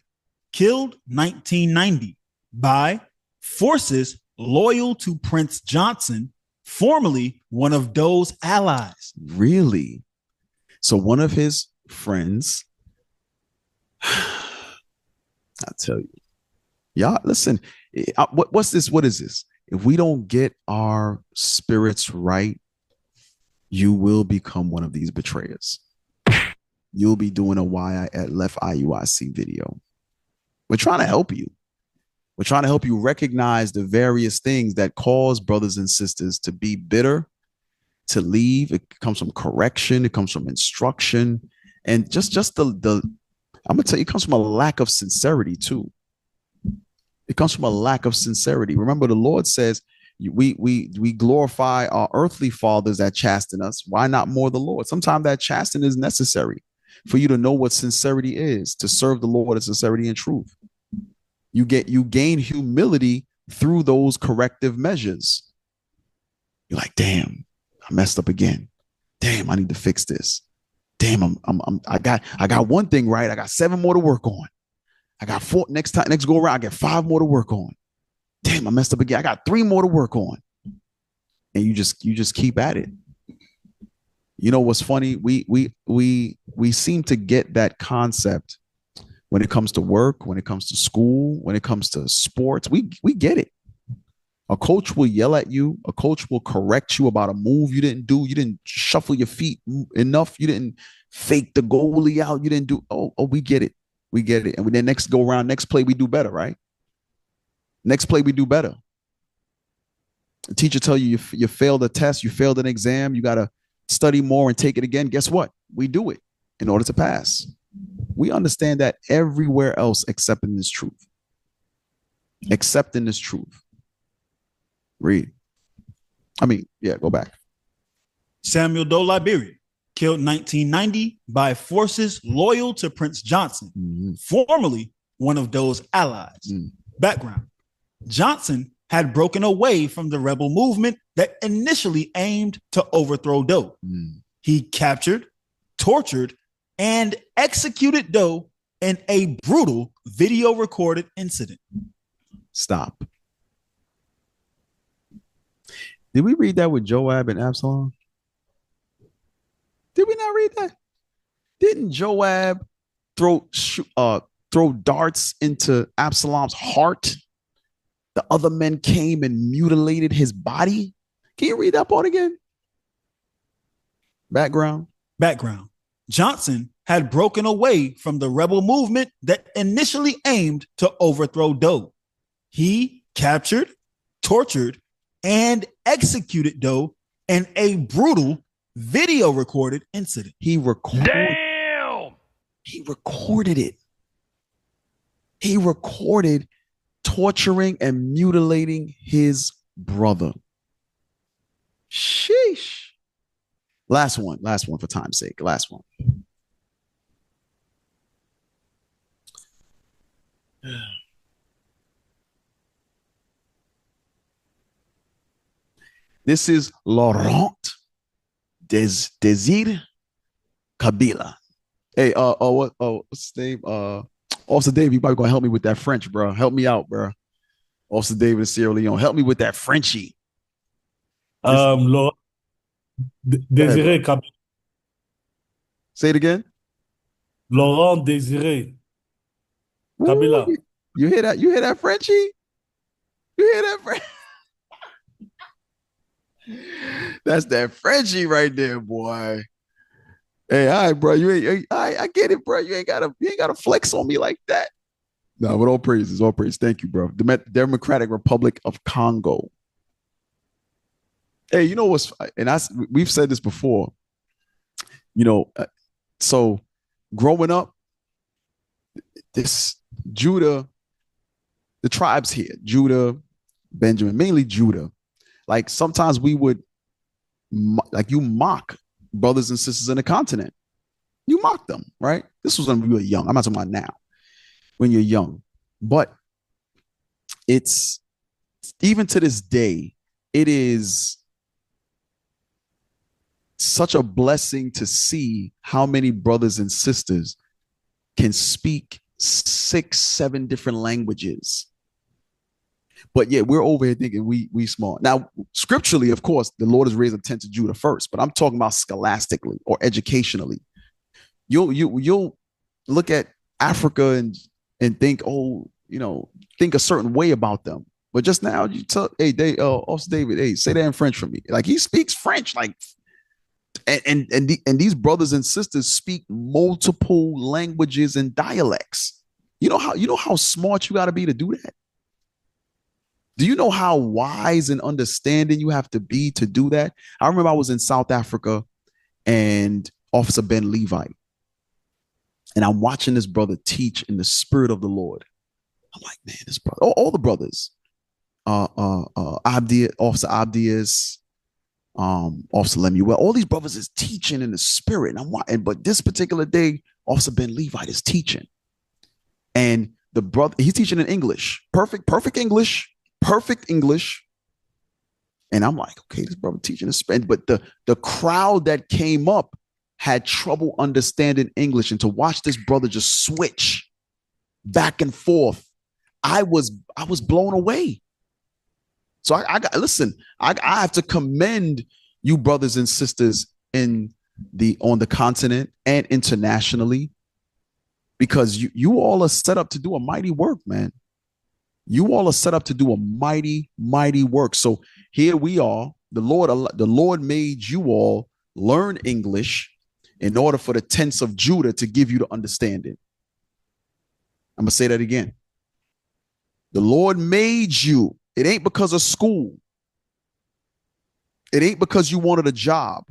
killed 1990 by forces loyal to Prince Johnson, formerly one of Doe's allies. Really? So one of his friends, I tell you, y'all, listen, what's this? What is this? If we don't get our spirits right, you will become one of these betrayers. You'll be doing a why I left IUIC video. We're trying to help you. We're trying to help you recognize the various things that cause brothers and sisters to be bitter, to leave. It comes from correction. It comes from instruction. And just the I'm going to tell you, it comes from a lack of sincerity too. It comes from a lack of sincerity. Remember, the Lord says we glorify our earthly fathers that chasten us. Why not more the Lord? Sometimes that chastening is necessary for you to know what sincerity is, to serve the Lord in sincerity and truth. You gain humility through those corrective measures. You're like, damn, I messed up again. Damn, I need to fix this. Damn, I got one thing right. I got 7 more to work on. I got 4 next go around. I get 5 more to work on. Damn, I messed up again. I got 3 more to work on. And you just keep at it. You know what's funny? We seem to get that concept when it comes to work, when it comes to school, when it comes to sports. We get it. A coach will yell at you. A coach will correct you about a move you didn't do. You didn't shuffle your feet enough. You didn't fake the goalie out. You didn't do. Oh, we get it. We get it. And then next go around, next play, we do better, right? Next play, we do better. The teacher tell you failed a test, you failed an exam, you got to study more and take it again. Guess what? We do it in order to pass. We understand that everywhere else except in this truth. Except in this truth. Read. Go back. Samuel Doe, Liberia, killed 1990 by forces loyal to Prince Johnson, formerly one of Doe's allies. Background. Johnson had broken away from the rebel movement that initially aimed to overthrow Doe. He captured, tortured, and executed Doe in a brutal video recorded incident. Stop. Did we read that with Joab and Absalom? Did we not read that? Didn't Joab throw darts into Absalom's heart? The other men came and mutilated his body. Can you read that part again? Background. Johnson had broken away from the rebel movement that initially aimed to overthrow Doe. He captured, tortured, and executed Doe in a brutal video recorded incident. He recorded it. He recorded torturing and mutilating his brother. Sheesh. Last one for time's sake. Last one. This is Laurent Desir Kabila. Hey, what's his name? Officer David, you probably gonna help me with that French, bro. Help me out, bro. Officer David of Sierra Leone, help me with that Frenchie. Laurent Désiré Kabila. Say it again. Laurent Désiré Kabila. Ooh, you hear that? You hear that, Frenchie? You hear that, French? That's that Frenchie right there, boy. Hey, all right, bro. I get it, bro. You ain't gotta flex on me like that. No, but all praises. Thank you, bro. Democratic Republic of Congo. Hey, you know what's, and we've said this before. So growing up, this Judah, the tribes here, Judah, Benjamin, mainly Judah. Like sometimes we would, you mock brothers and sisters in the continent. You mock them, right? This was when we were young. I'm not talking about now, when you're young. But it's, even to this day, it is such a blessing to see how many brothers and sisters can speak 6, 7 different languages. But yet we're over here thinking we small. Now, scripturally, of course, the Lord has raised a tent to Judah first, but I'm talking about scholastically or educationally. You'll look at Africa and think, think a certain way about them. But just now you tell, Officer David, hey, say that in French for me. Like he speaks French, like, and these brothers and sisters speak multiple languages and dialects. You know how smart you got to be to do that? Do you know how wise and understanding you have to be to do that? I remember I was in South Africa and Officer Ben Levi, and I'm watching this brother teach in the spirit of the Lord. I'm like, man, this brother, all the brothers, Officer Abdias, Officer Lemuel, all these brothers is teaching in the spirit. And but this particular day, Officer Ben Levi is teaching, and the brother, he's teaching in English, perfect English. And I'm like, okay, this brother teaching is Spanish, but the crowd that came up had trouble understanding English, and to watch this brother just switch back and forth, I was blown away. So I have to commend you brothers and sisters on the continent and internationally, because you all are set up to do a mighty work, man. You all are set up to do a mighty, mighty work. So here we are. The Lord made you all learn English in order for the tents of Judah to give you the understanding. I'm going to say that again. The Lord made you. It ain't because of school. It ain't because you wanted a job.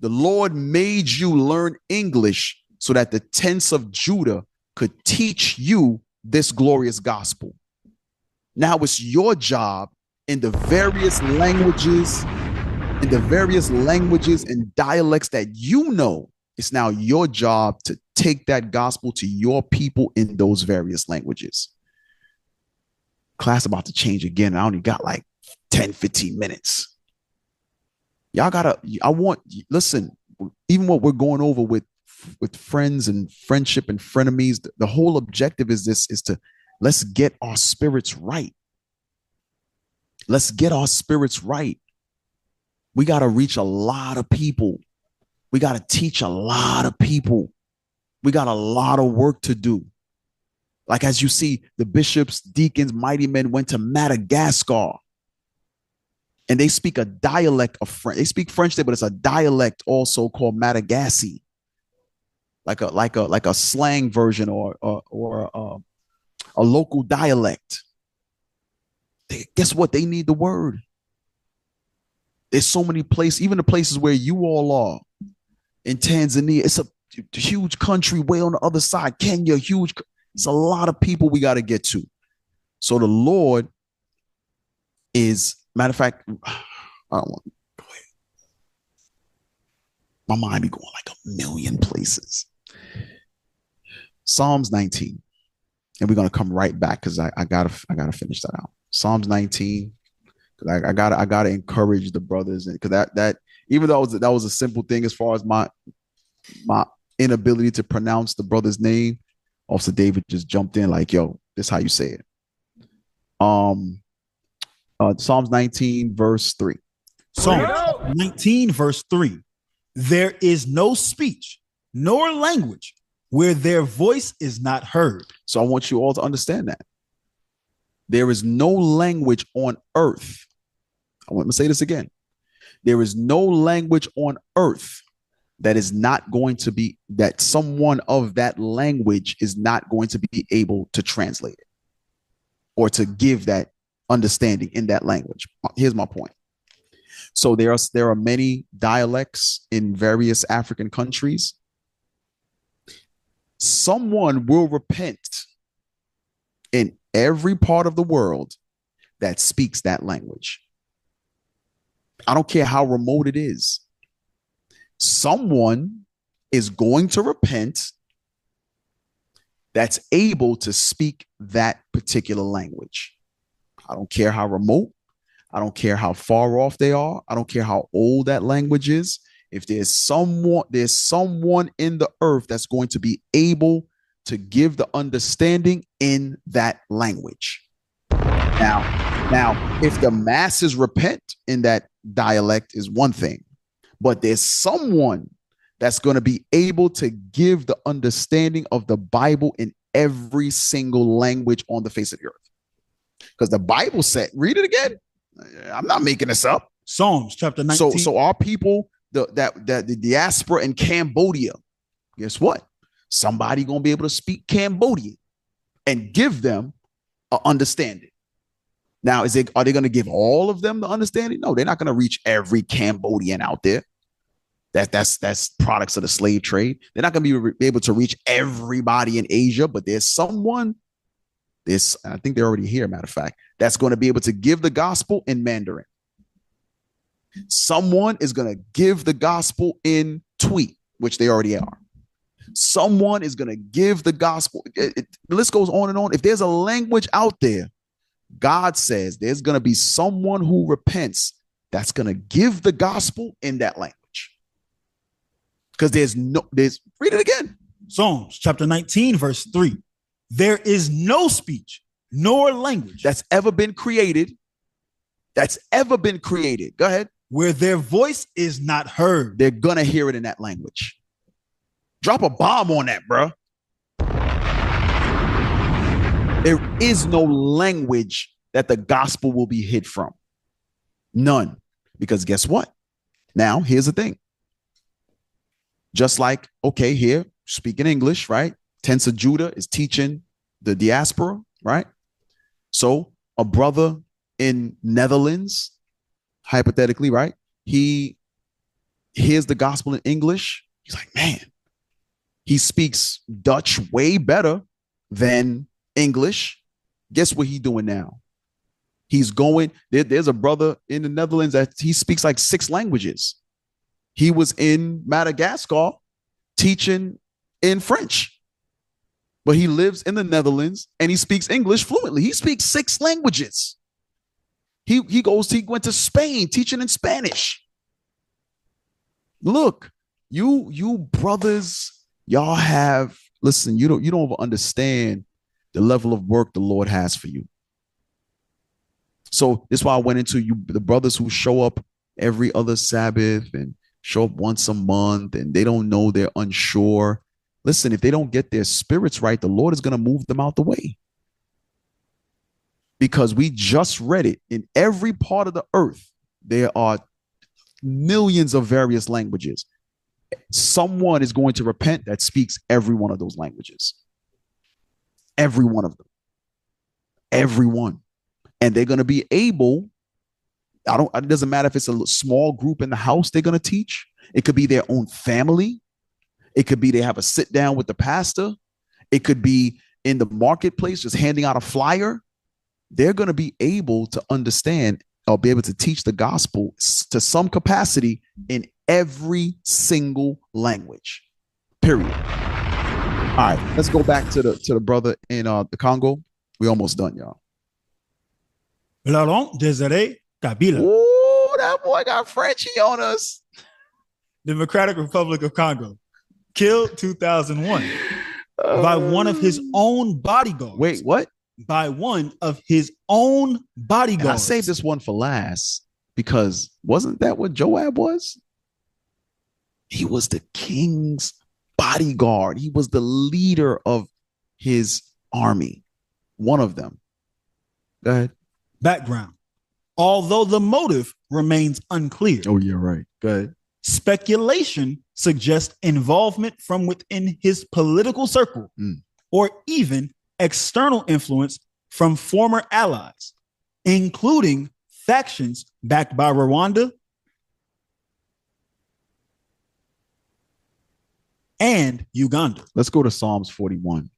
The Lord made you learn English so that the tents of Judah could teach you this glorious gospel. Now it's your job in the various languages and dialects that you know. It's now your job to take that gospel to your people in those various languages. Class about to change again. I only got like 10, 15 minutes. Listen, even what we're going over with friends and friendship and frenemies, the whole objective is to let's get our spirits right. Let's get our spirits right. We got to reach a lot of people. We got to teach a lot of people. We got a lot of work to do. Like, as you see, the bishops, deacons, mighty men went to Madagascar, and they speak a dialect of French. They speak French there, but it's a dialect also called Madagasy, like a slang version or a local dialect. Guess what? They need the word. There's so many places, even the places where you all are in Tanzania. It's a huge country way on the other side. Kenya, huge. It's a lot of people we got to get to. So the Lord is, matter of fact, I don't want to go ahead. My mind be going like a million places. Psalms 19. And we're gonna come right back because I gotta finish that out. Psalms 19. Because I gotta encourage the brothers, and because that even though that was a simple thing as far as my inability to pronounce the brother's name, Officer David just jumped in like, yo, this is how you say it. Psalms 19, verse 3. Psalms 19, verse 3. There is no speech nor language where their voice is not heard. So I want you all to understand that. There is no language on earth. I want to say this again. There is no language on earth that is not going to be, that someone of that language is not going to be able to translate it or to give that understanding in that language. Here's my point. So there are many dialects in various African countries. Someone will repent in every part of the world that speaks that language. I don't care how remote it is. Someone is going to repent that's able to speak that particular language. I don't care how remote. I don't care how far off they are. I don't care how old that language is. If there's someone in the earth that's going to be able to give the understanding in that language. Now, if the masses repent in that dialect is one thing, but there's someone that's going to be able to give the understanding of the Bible in every single language on the face of the earth. Because the Bible said, read it again. I'm not making this up. Psalms chapter 19. So our people, the diaspora in Cambodia, guess what? Somebody going to be able to speak Cambodian and give them an understanding. Now, are they going to give all of them the understanding? No, they're not going to reach every Cambodian out there. That's products of the slave trade. They're not going to be able to reach everybody in Asia, but there's someone, I think they're already here, matter of fact, that's going to be able to give the gospel in Mandarin. Someone is going to give the gospel in Tweet, which they already are. Someone is going to give the gospel. The list goes on and on. If there's a language out there, God says there's going to be someone who repents that's going to give the gospel in that language. Because read it again. Psalms chapter 19, verse 3. There is no speech nor language that's ever been created. Go ahead. Where their voice is not heard. They're going to hear it in that language. Drop a bomb on that, bro. There is no language that the gospel will be hid from. None. Because guess what? Now, here's the thing. Just like, okay, here, speaking English, right? Tents of Judah is teaching the diaspora, right? So a brother in Netherlands, hypothetically, right? He hears the gospel in English. He's like, man, he speaks Dutch way better than English. Guess what he's doing now? He's going, there's a brother in the Netherlands that he speaks like 6 languages. He was in Madagascar teaching in French, but he lives in the Netherlands and he speaks English fluently. He speaks 6 languages. He went to Spain teaching in Spanish. Look, You brothers, y'all have, listen, you don't understand the level of work the Lord has for you. So that's why I went into the brothers who show up every other Sabbath and show up once a month and they don't know, they're unsure. Listen, if they don't get their spirits right, the Lord is going to move them out the way. Because we just read it, in every part of the earth, there are millions of various languages. Someone is going to repent that speaks every one of those languages. Every one of them. Everyone. And they're going to be able, it doesn't matter if it's a small group in the house they're going to teach. It could be their own family. It could be they have a sit down with the pastor. It could be in the marketplace, just handing out a flyer. They're going to be able to understand or be able to teach the gospel to some capacity in every single language, period. All right, let's go back to the brother in the Congo. We almost done, y'all. Laurent Desiree Kabila. Ooh, that boy got Frenchy on us. Democratic Republic of Congo. Killed 2001 by one of his own bodyguards. Wait, what? By one of his own bodyguards. And I saved this one for last because wasn't that what Joab was? He was the king's bodyguard. He was the leader of his army. One of them. Go ahead. Background. Although the motive remains unclear. Oh, you're right. Go ahead. Speculation suggests involvement from within his political circle or even external influence from former allies, including factions backed by Rwanda and Uganda. Let's go to Psalms 41.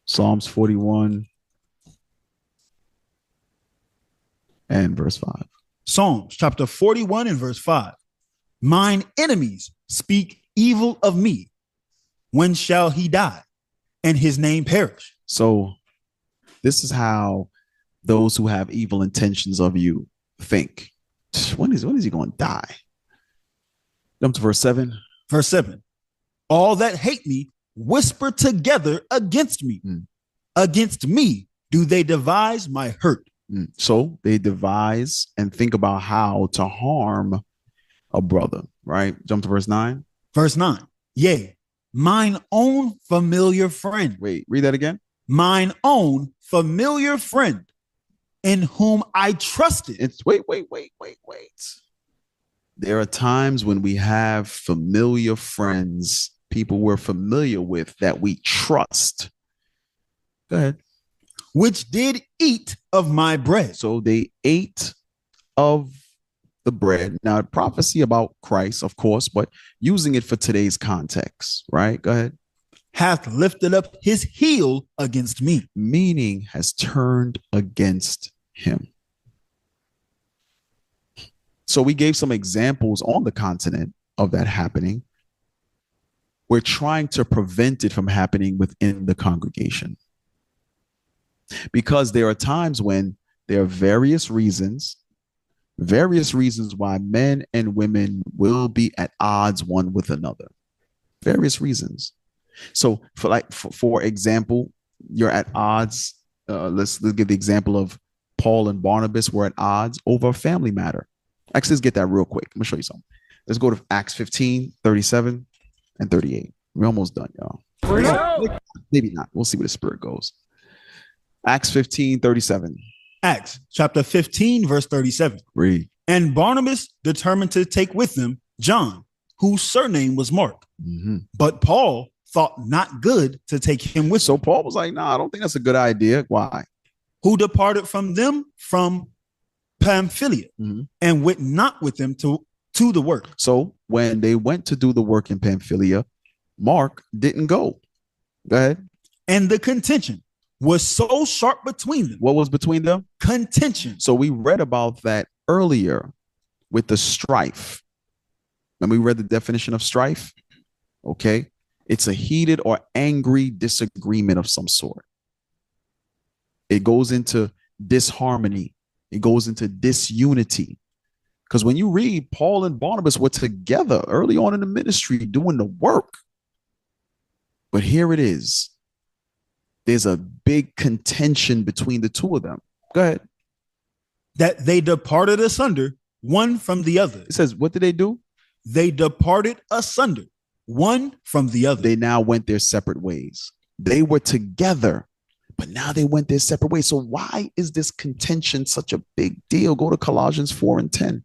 Psalms 41 and verse 5. Psalms chapter 41 and verse 5. Mine enemies speak evil of me. When shall he die and his name perish? So this is how those who have evil intentions of you think. When is he going to die? Jump to verse 7. Verse 7. All that hate me whisper together against me. Against me do they devise my hurt. So they devise and think about how to harm a brother, right? Jump to verse 9. Verse 9. Yea, mine own familiar friend. Wait, read that again. Mine own familiar friend in whom I trusted. Wait. There are times when we have familiar friends, people we're familiar with that we trust. Go ahead. Which did eat of my bread. So they ate of the bread. Now, prophecy about Christ, of course, but using it for today's context, right? Go ahead. Hath lifted up his heel against me. Meaning has turned against him. So we gave some examples on the continent of that happening. We're trying to prevent it from happening within the congregation. Because there are times when there are various reasons why men and women will be at odds one with another. Various reasons. So for example, you're at odds. Let's give the example of Paul and Barnabas were at odds over a family matter. Actually, let's get that real quick. I'm gonna show you something. Let's go to Acts 15, 37 and 38. We're almost done, y'all. Maybe not. We'll see where the spirit goes. Acts 15, 37. Acts chapter 15, verse 37. Read. And Barnabas determined to take with them John, whose surname was Mark. But Paul thought not good to take him with. So Paul was like, I don't think that's a good idea. Why? Who departed from them from Pamphylia and went not with them to the work. So when they went to do the work in Pamphylia, Mark didn't go. Go ahead. And the contention was so sharp between them. What was between them? Contention. So we read about that earlier with the strife. And we read the definition of strife. Okay. It's a heated or angry disagreement of some sort. It goes into disharmony. It goes into disunity. Because when you read, Paul and Barnabas were together early on in the ministry doing the work. But here it is. There's a big contention between the two of them. Go ahead. That they departed asunder, one from the other. It says, what did they do? They departed asunder, one from the other. They now went their separate ways. They were together, but now they went their separate ways. So why is this contention such a big deal? Go to Colossians 4 and 10.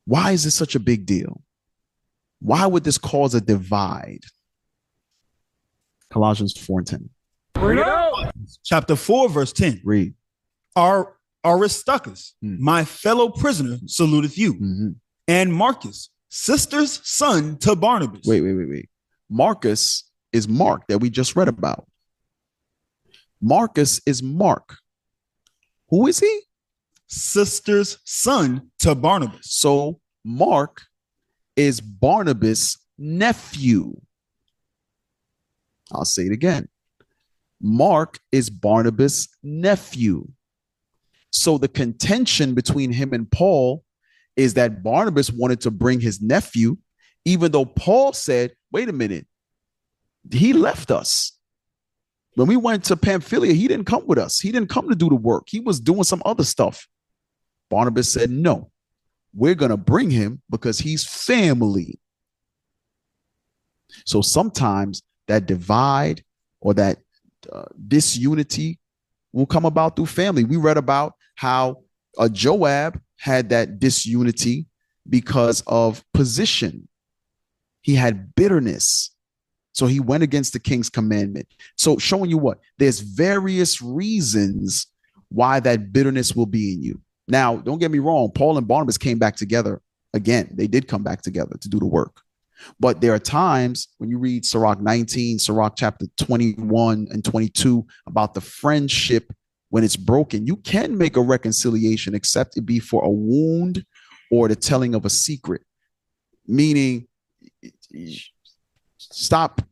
Why is this such a big deal? Why would this cause a divide? Colossians 4 and 10. Bring it out. Chapter 4, verse 10. Read. Aristarchus, my fellow prisoner, saluteth you. And Marcus, sister's son to Barnabas. Wait. Marcus is Mark that we just read about. Marcus is Mark. Who is he? Sister's son to Barnabas. So Mark is Barnabas' nephew. I'll say it again. Mark is Barnabas' nephew. So the contention between him and Paul is that Barnabas wanted to bring his nephew, even though Paul said, wait a minute, he left us. When we went to Pamphylia, he didn't come with us. He didn't come to do the work. He was doing some other stuff. Barnabas said, no, we're going to bring him because he's family. So sometimes that divide or that disunity will come about through family. We read about how Joab had that disunity because of position. He had bitterness. So he went against the king's commandment. So showing you what? There's various reasons why that bitterness will be in you. Now, don't get me wrong. Paul and Barnabas came back together again. They did come back together to do the work. But there are times when you read Sirach 19, Sirach chapter 21 and 22 about the friendship when it's broken, you can make a reconciliation except it be for a wound or the telling of a secret. Meaning, stop.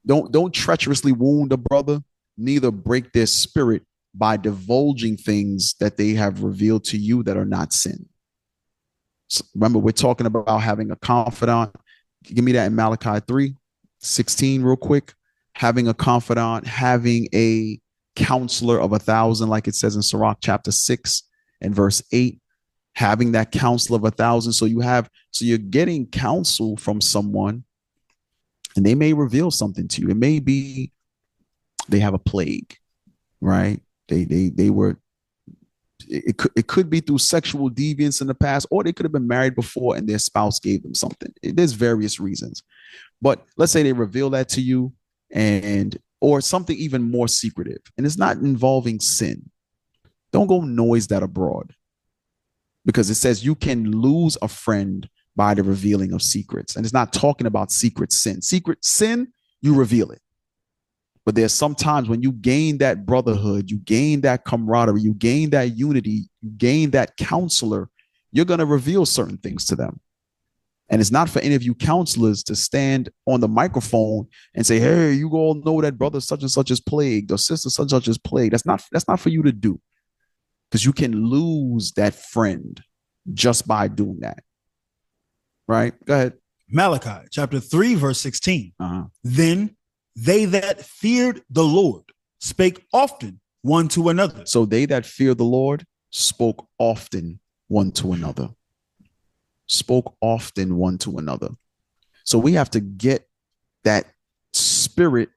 Don't treacherously wound a brother, neither break their spirit by divulging things that they have revealed to you that are not sin. So remember, we're talking about having a confidant. Give me that in Malachi 3:16 real quick. Having a confidant, having a counselor of 1,000, like it says in Sirach chapter 6 and verse 8, having that counsel of 1,000. So you're getting counsel from someone and they may reveal something to you. It may be they have a plague, right? It could be through sexual deviance in the past, or they could have been married before and their spouse gave them something. There's various reasons, but let's say they reveal that to you or something even more secretive, and it's not involving sin. Don't go noise that abroad, because it says you can lose a friend by the revealing of secrets. And it's not talking about secret sin. Secret sin, you reveal it. But there's some times when you gain that brotherhood, you gain that camaraderie, you gain that unity, you gain that counselor, you're going to reveal certain things to them. And it's not for any of you counselors to stand on the microphone and say, hey, you all know that brother such and such is plagued or sister such and such is plagued. That's not for you to do, because you can lose that friend just by doing that. Right? Go ahead. Malachi chapter 3, verse 16. Then they that feared the Lord spake often one to another. So they that fear the Lord spoke often one to another. Spoke often one to another. So we have to get that spirit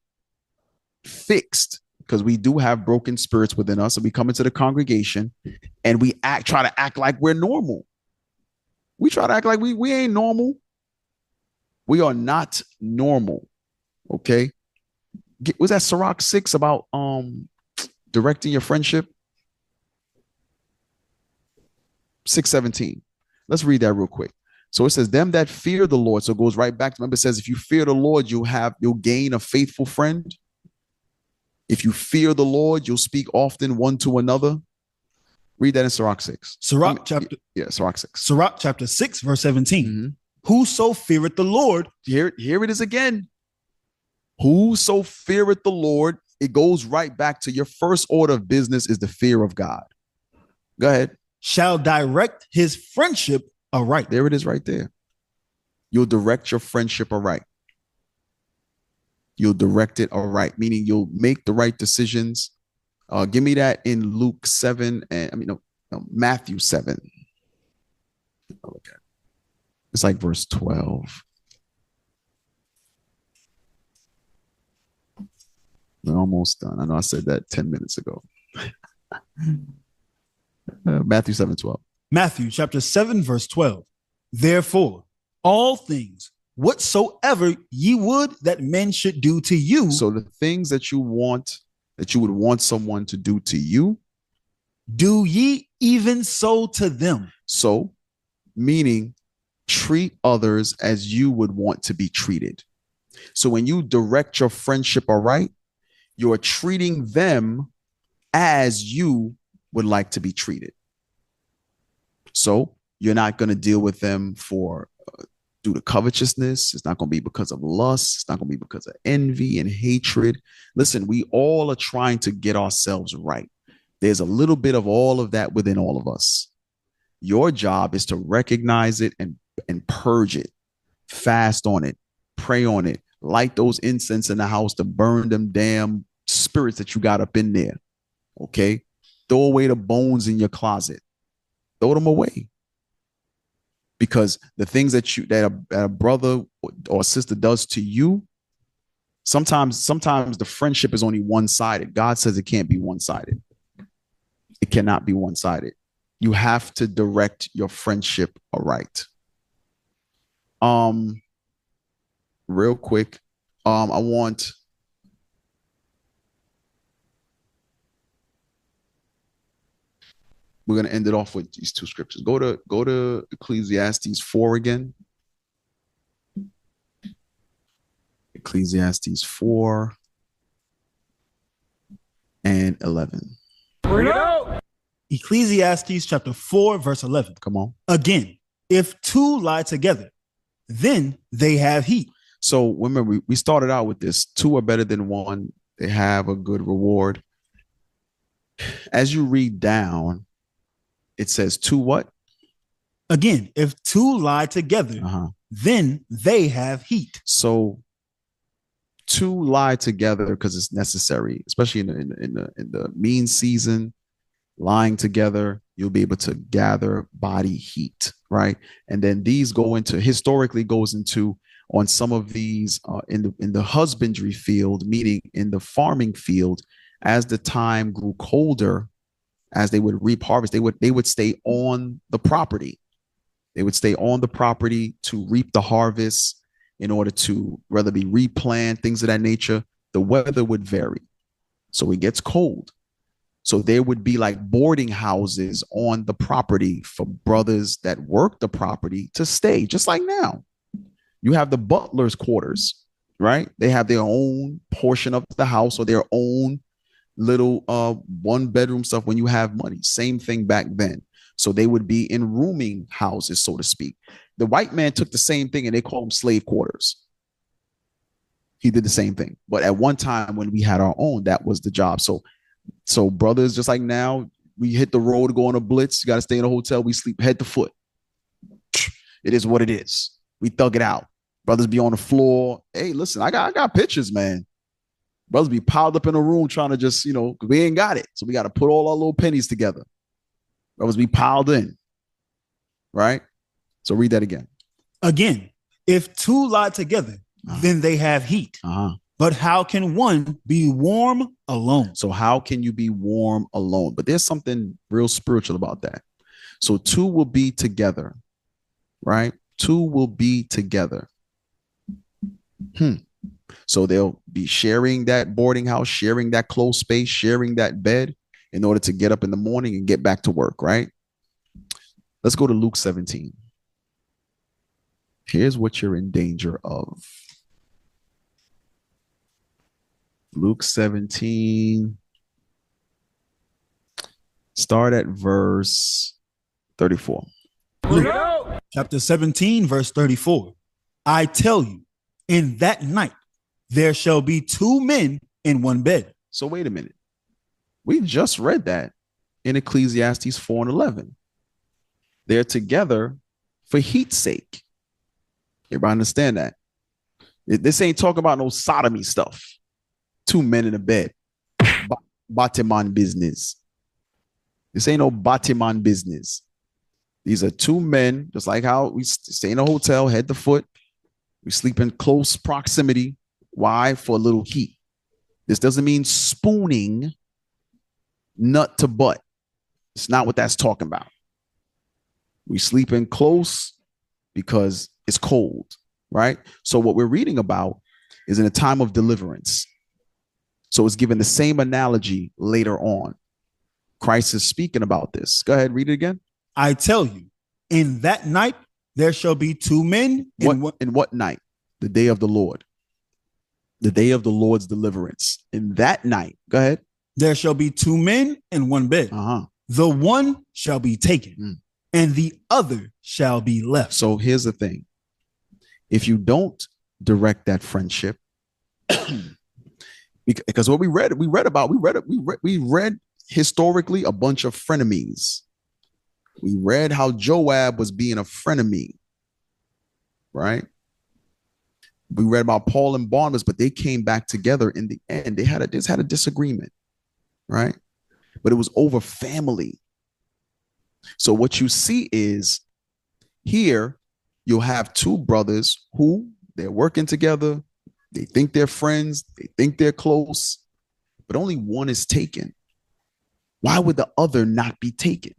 fixed, because we do have broken spirits within us. And we come into the congregation and we try to act like we're normal. We try to act like we ain't normal. We are not normal. Okay. Was that Sirach 6 about directing your friendship? 6:17. Let's read that real quick. So it says, them that fear the Lord. So it goes right back to, remember, it says, if you fear the Lord, you'll gain a faithful friend. If you fear the Lord, you'll speak often one to another. Read that in Sirach 6. Sirach 6. Sirach chapter 6, verse 17. Whoso feareth the Lord. Here it is again. Whoso feareth the Lord. It goes right back to your first order of business is the fear of God. Go ahead. shall direct his friendship aright. There it is right there. You'll direct your friendship aright. You'll direct it aright, meaning you'll make the right decisions. Give me that in Luke 7 and Matthew 7. Look at it. It's like verse 12. We're almost done. I know I said that 10 minutes ago. Matthew 7:12. Matthew chapter 7, verse 12. Therefore, all things whatsoever ye would that men should do to you. So the things that you want, that you would want someone to do to you, do ye even so to them. So, meaning treat others as you would want to be treated. So when you direct your friendship aright, you're treating them as you would like to be treated. So you're not going to deal with them for due to covetousness. It's not going to be because of lust. It's not going to be because of envy and hatred. Listen, we all are trying to get ourselves right. There's a little bit of all of that within all of us. Your job is to recognize it and purge it, fast on it, pray on it, light those incense in the house to burn them damn spirits that you got up in there. Okay. Throw away the bones in your closet. Throw them away. Because the things that a brother or sister does to you, sometimes the friendship is only one-sided. God says it can't be one-sided. It cannot be one-sided. You have to direct your friendship aright. Real quick, we're going to end it off with these two scriptures. Go to Ecclesiastes 4 again. Ecclesiastes 4 and 11. Bring it out. Ecclesiastes chapter 4, verse 11. Come on. Again, if two lie together, then they have heat. So remember, we started out with this. Two are better than one. They have a good reward. As you read down, it says two what? Again, if two lie together, then they have heat. So two lie together because it's necessary, especially in the mean season. Lying together, you'll be able to gather body heat, right? And then these historically goes into on some of these in the husbandry field, meaning in the farming field, as the time grew colder, as they would reap harvest, they would stay on the property. They would stay on the property to reap the harvest in order to whether be replant, things of that nature. The weather would vary. So it gets cold. So there would be like boarding houses on the property for brothers that work the property to stay, just like now. You have the butler's quarters, right? They have their own portion of the house or their own little one bedroom stuff when you have money. Same thing back then. So they would be in rooming houses, so to speak. The white man took the same thing and they call them slave quarters. He did the same thing. But at one time when we had our own, that was the job. So brothers, just like now, we hit the road to go on a blitz. You got to stay in a hotel. We sleep head to foot. It is what it is. We thug it out. Brothers be on the floor. Hey, listen, I got pictures, man. Brothers be piled up in a room trying to just, we ain't got it. So we got to put all our little pennies together. Brothers be piled in. Right? So read that again. Again, if two lie together, then they have heat. But how can one be warm alone? So how can you be warm alone? But there's something real spiritual about that. So two will be together, right? Two will be together. So they'll be sharing that boarding house, sharing that closed space, sharing that bed in order to get up in the morning and get back to work, right? Let's go to Luke 17. Here's what you're in danger of. Luke 17, start at verse 34. Luke, chapter 17, verse 34. I tell you, in that night, there shall be two men in one bed. So wait a minute. We just read that in Ecclesiastes 4 and 11. They're together for heat's sake. Everybody understand that? This ain't talking about no sodomy stuff. Two men in a bed. Batiman business. This ain't no Batiman business. These are two men, just like how we stay in a hotel, head to foot. We sleep in close proximity. Why? For a little heat. This doesn't mean spooning nut to butt. It's not what that's talking about. We sleep in close because it's cold, right? So what we're reading about is in a time of deliverance. So it's given the same analogy later on. Christ is speaking about this. Go ahead, read it again. I tell you, in that night, there shall be two men. In what night? The day of the Lord. The day of the Lord's deliverance. In that night, go ahead. There shall be two men in one bed. The one shall be taken and the other shall be left. So here's the thing. If you don't direct that friendship, because what we read historically a bunch of frenemies. We read how Joab was being a frenemy, right? We read about Paul and Barnabas, but they came back together in the end. They had a disagreement, right? But it was over family. So what you see is here you'll have two brothers who they're working together. They think they're friends. They think they're close, but only one is taken. Why would the other not be taken?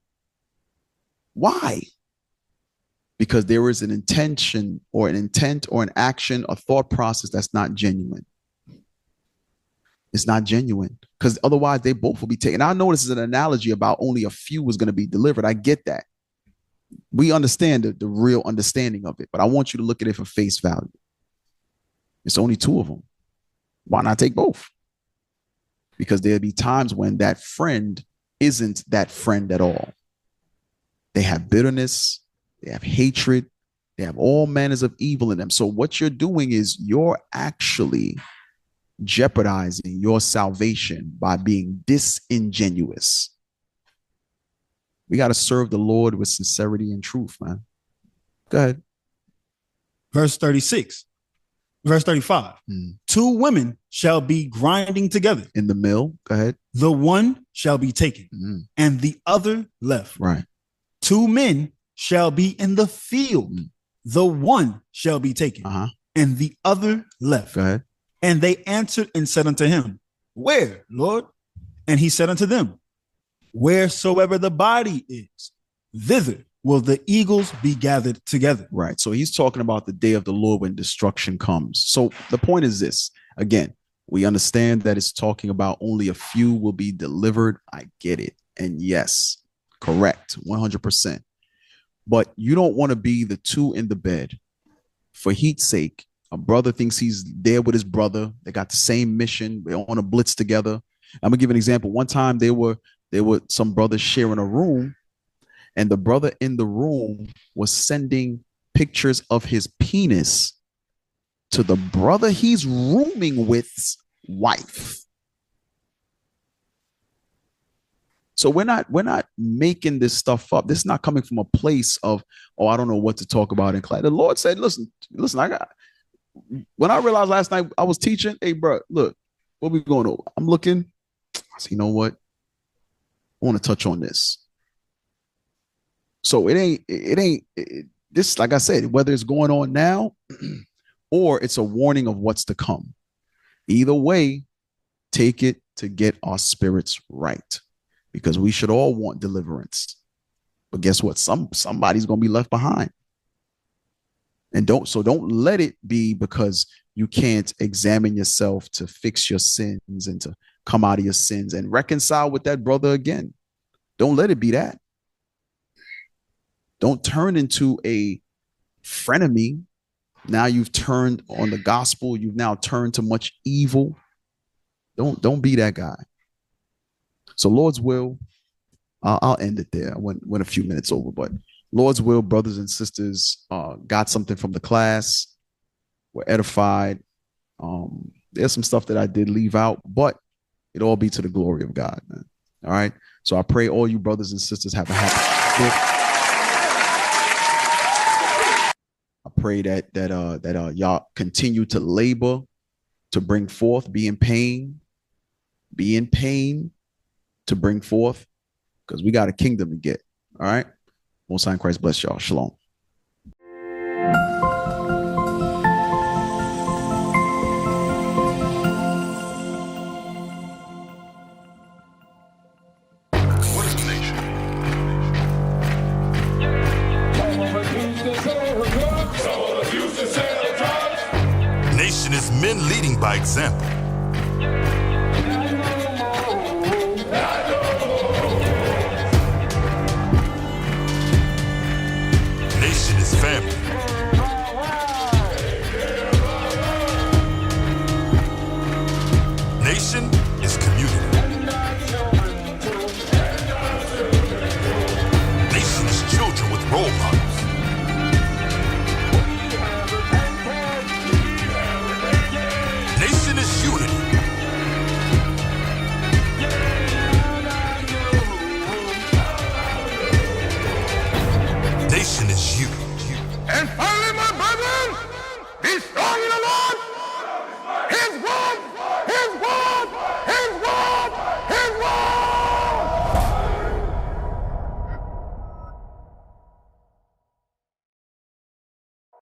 Why? Because there is an intention or an intent or an action, a thought process that's not genuine. It's not genuine because otherwise they both will be taken. I know this is an analogy about only a few is going to be delivered. I get that. We understand the real understanding of it, but I want you to look at it for face value. It's only two of them. Why not take both? Because there'll be times when that friend isn't that friend at all. They have bitterness, they have hatred, they have all manners of evil in them. So what you're doing is you're actually jeopardizing your salvation by being disingenuous. We got to serve the Lord with sincerity and truth, man. Go ahead. Verse 36. Verse 35. Two women shall be grinding together in the mill. Go ahead. The one shall be taken and the other left. Right. Two men shall be in the field. The one shall be taken and the other left. Go ahead. And they answered and said unto him, Where, Lord? And he said unto them, Wheresoever the body is, thither will the eagles be gathered together. Right. So he's talking about the day of the Lord when destruction comes. So the point is this. Again, we understand that it's talking about only a few will be delivered. I get it. And yes, correct. 100%. But you don't want to be the two in the bed. For heat's sake, a brother thinks he's there with his brother. They got the same mission. They're on a blitz together. I'm gonna give an example. One time there were some brothers sharing a room, and the brother in the room was sending pictures of his penis to the brother he's rooming with's wife. So we're not making this stuff up. This is not coming from a place of, oh, I don't know what to talk about in class. The Lord said, listen, when I realized last night I was teaching, hey, bro, look, what we going over? I'm looking, I said, you know what? I want to touch on this. So it ain't this, like I said, whether it's going on now or it's a warning of what's to come. Either way, take it to get our spirits right, because we should all want deliverance. But guess what? Somebody's going to be left behind. And don't let it be because you can't examine yourself to fix your sins and to come out of your sins and reconcile with that brother again. Don't let it be that. Don't turn into a frenemy. Now you've turned on the gospel. You've now turned to much evil. Don't be that guy. So Lord's will, I'll end it there. I went a few minutes over, but Lord's will, brothers and sisters, got something from the class. We're edified. There's some stuff that I did leave out, but it all be to the glory of God, man. All right. So I pray all you brothers and sisters have a happy day. pray that y'all continue to labor to bring forth, be in pain to bring forth, because we got a kingdom to get. All right. Most High in Christ bless y'all. Shalom. What is the nation? Nation is men leading by example.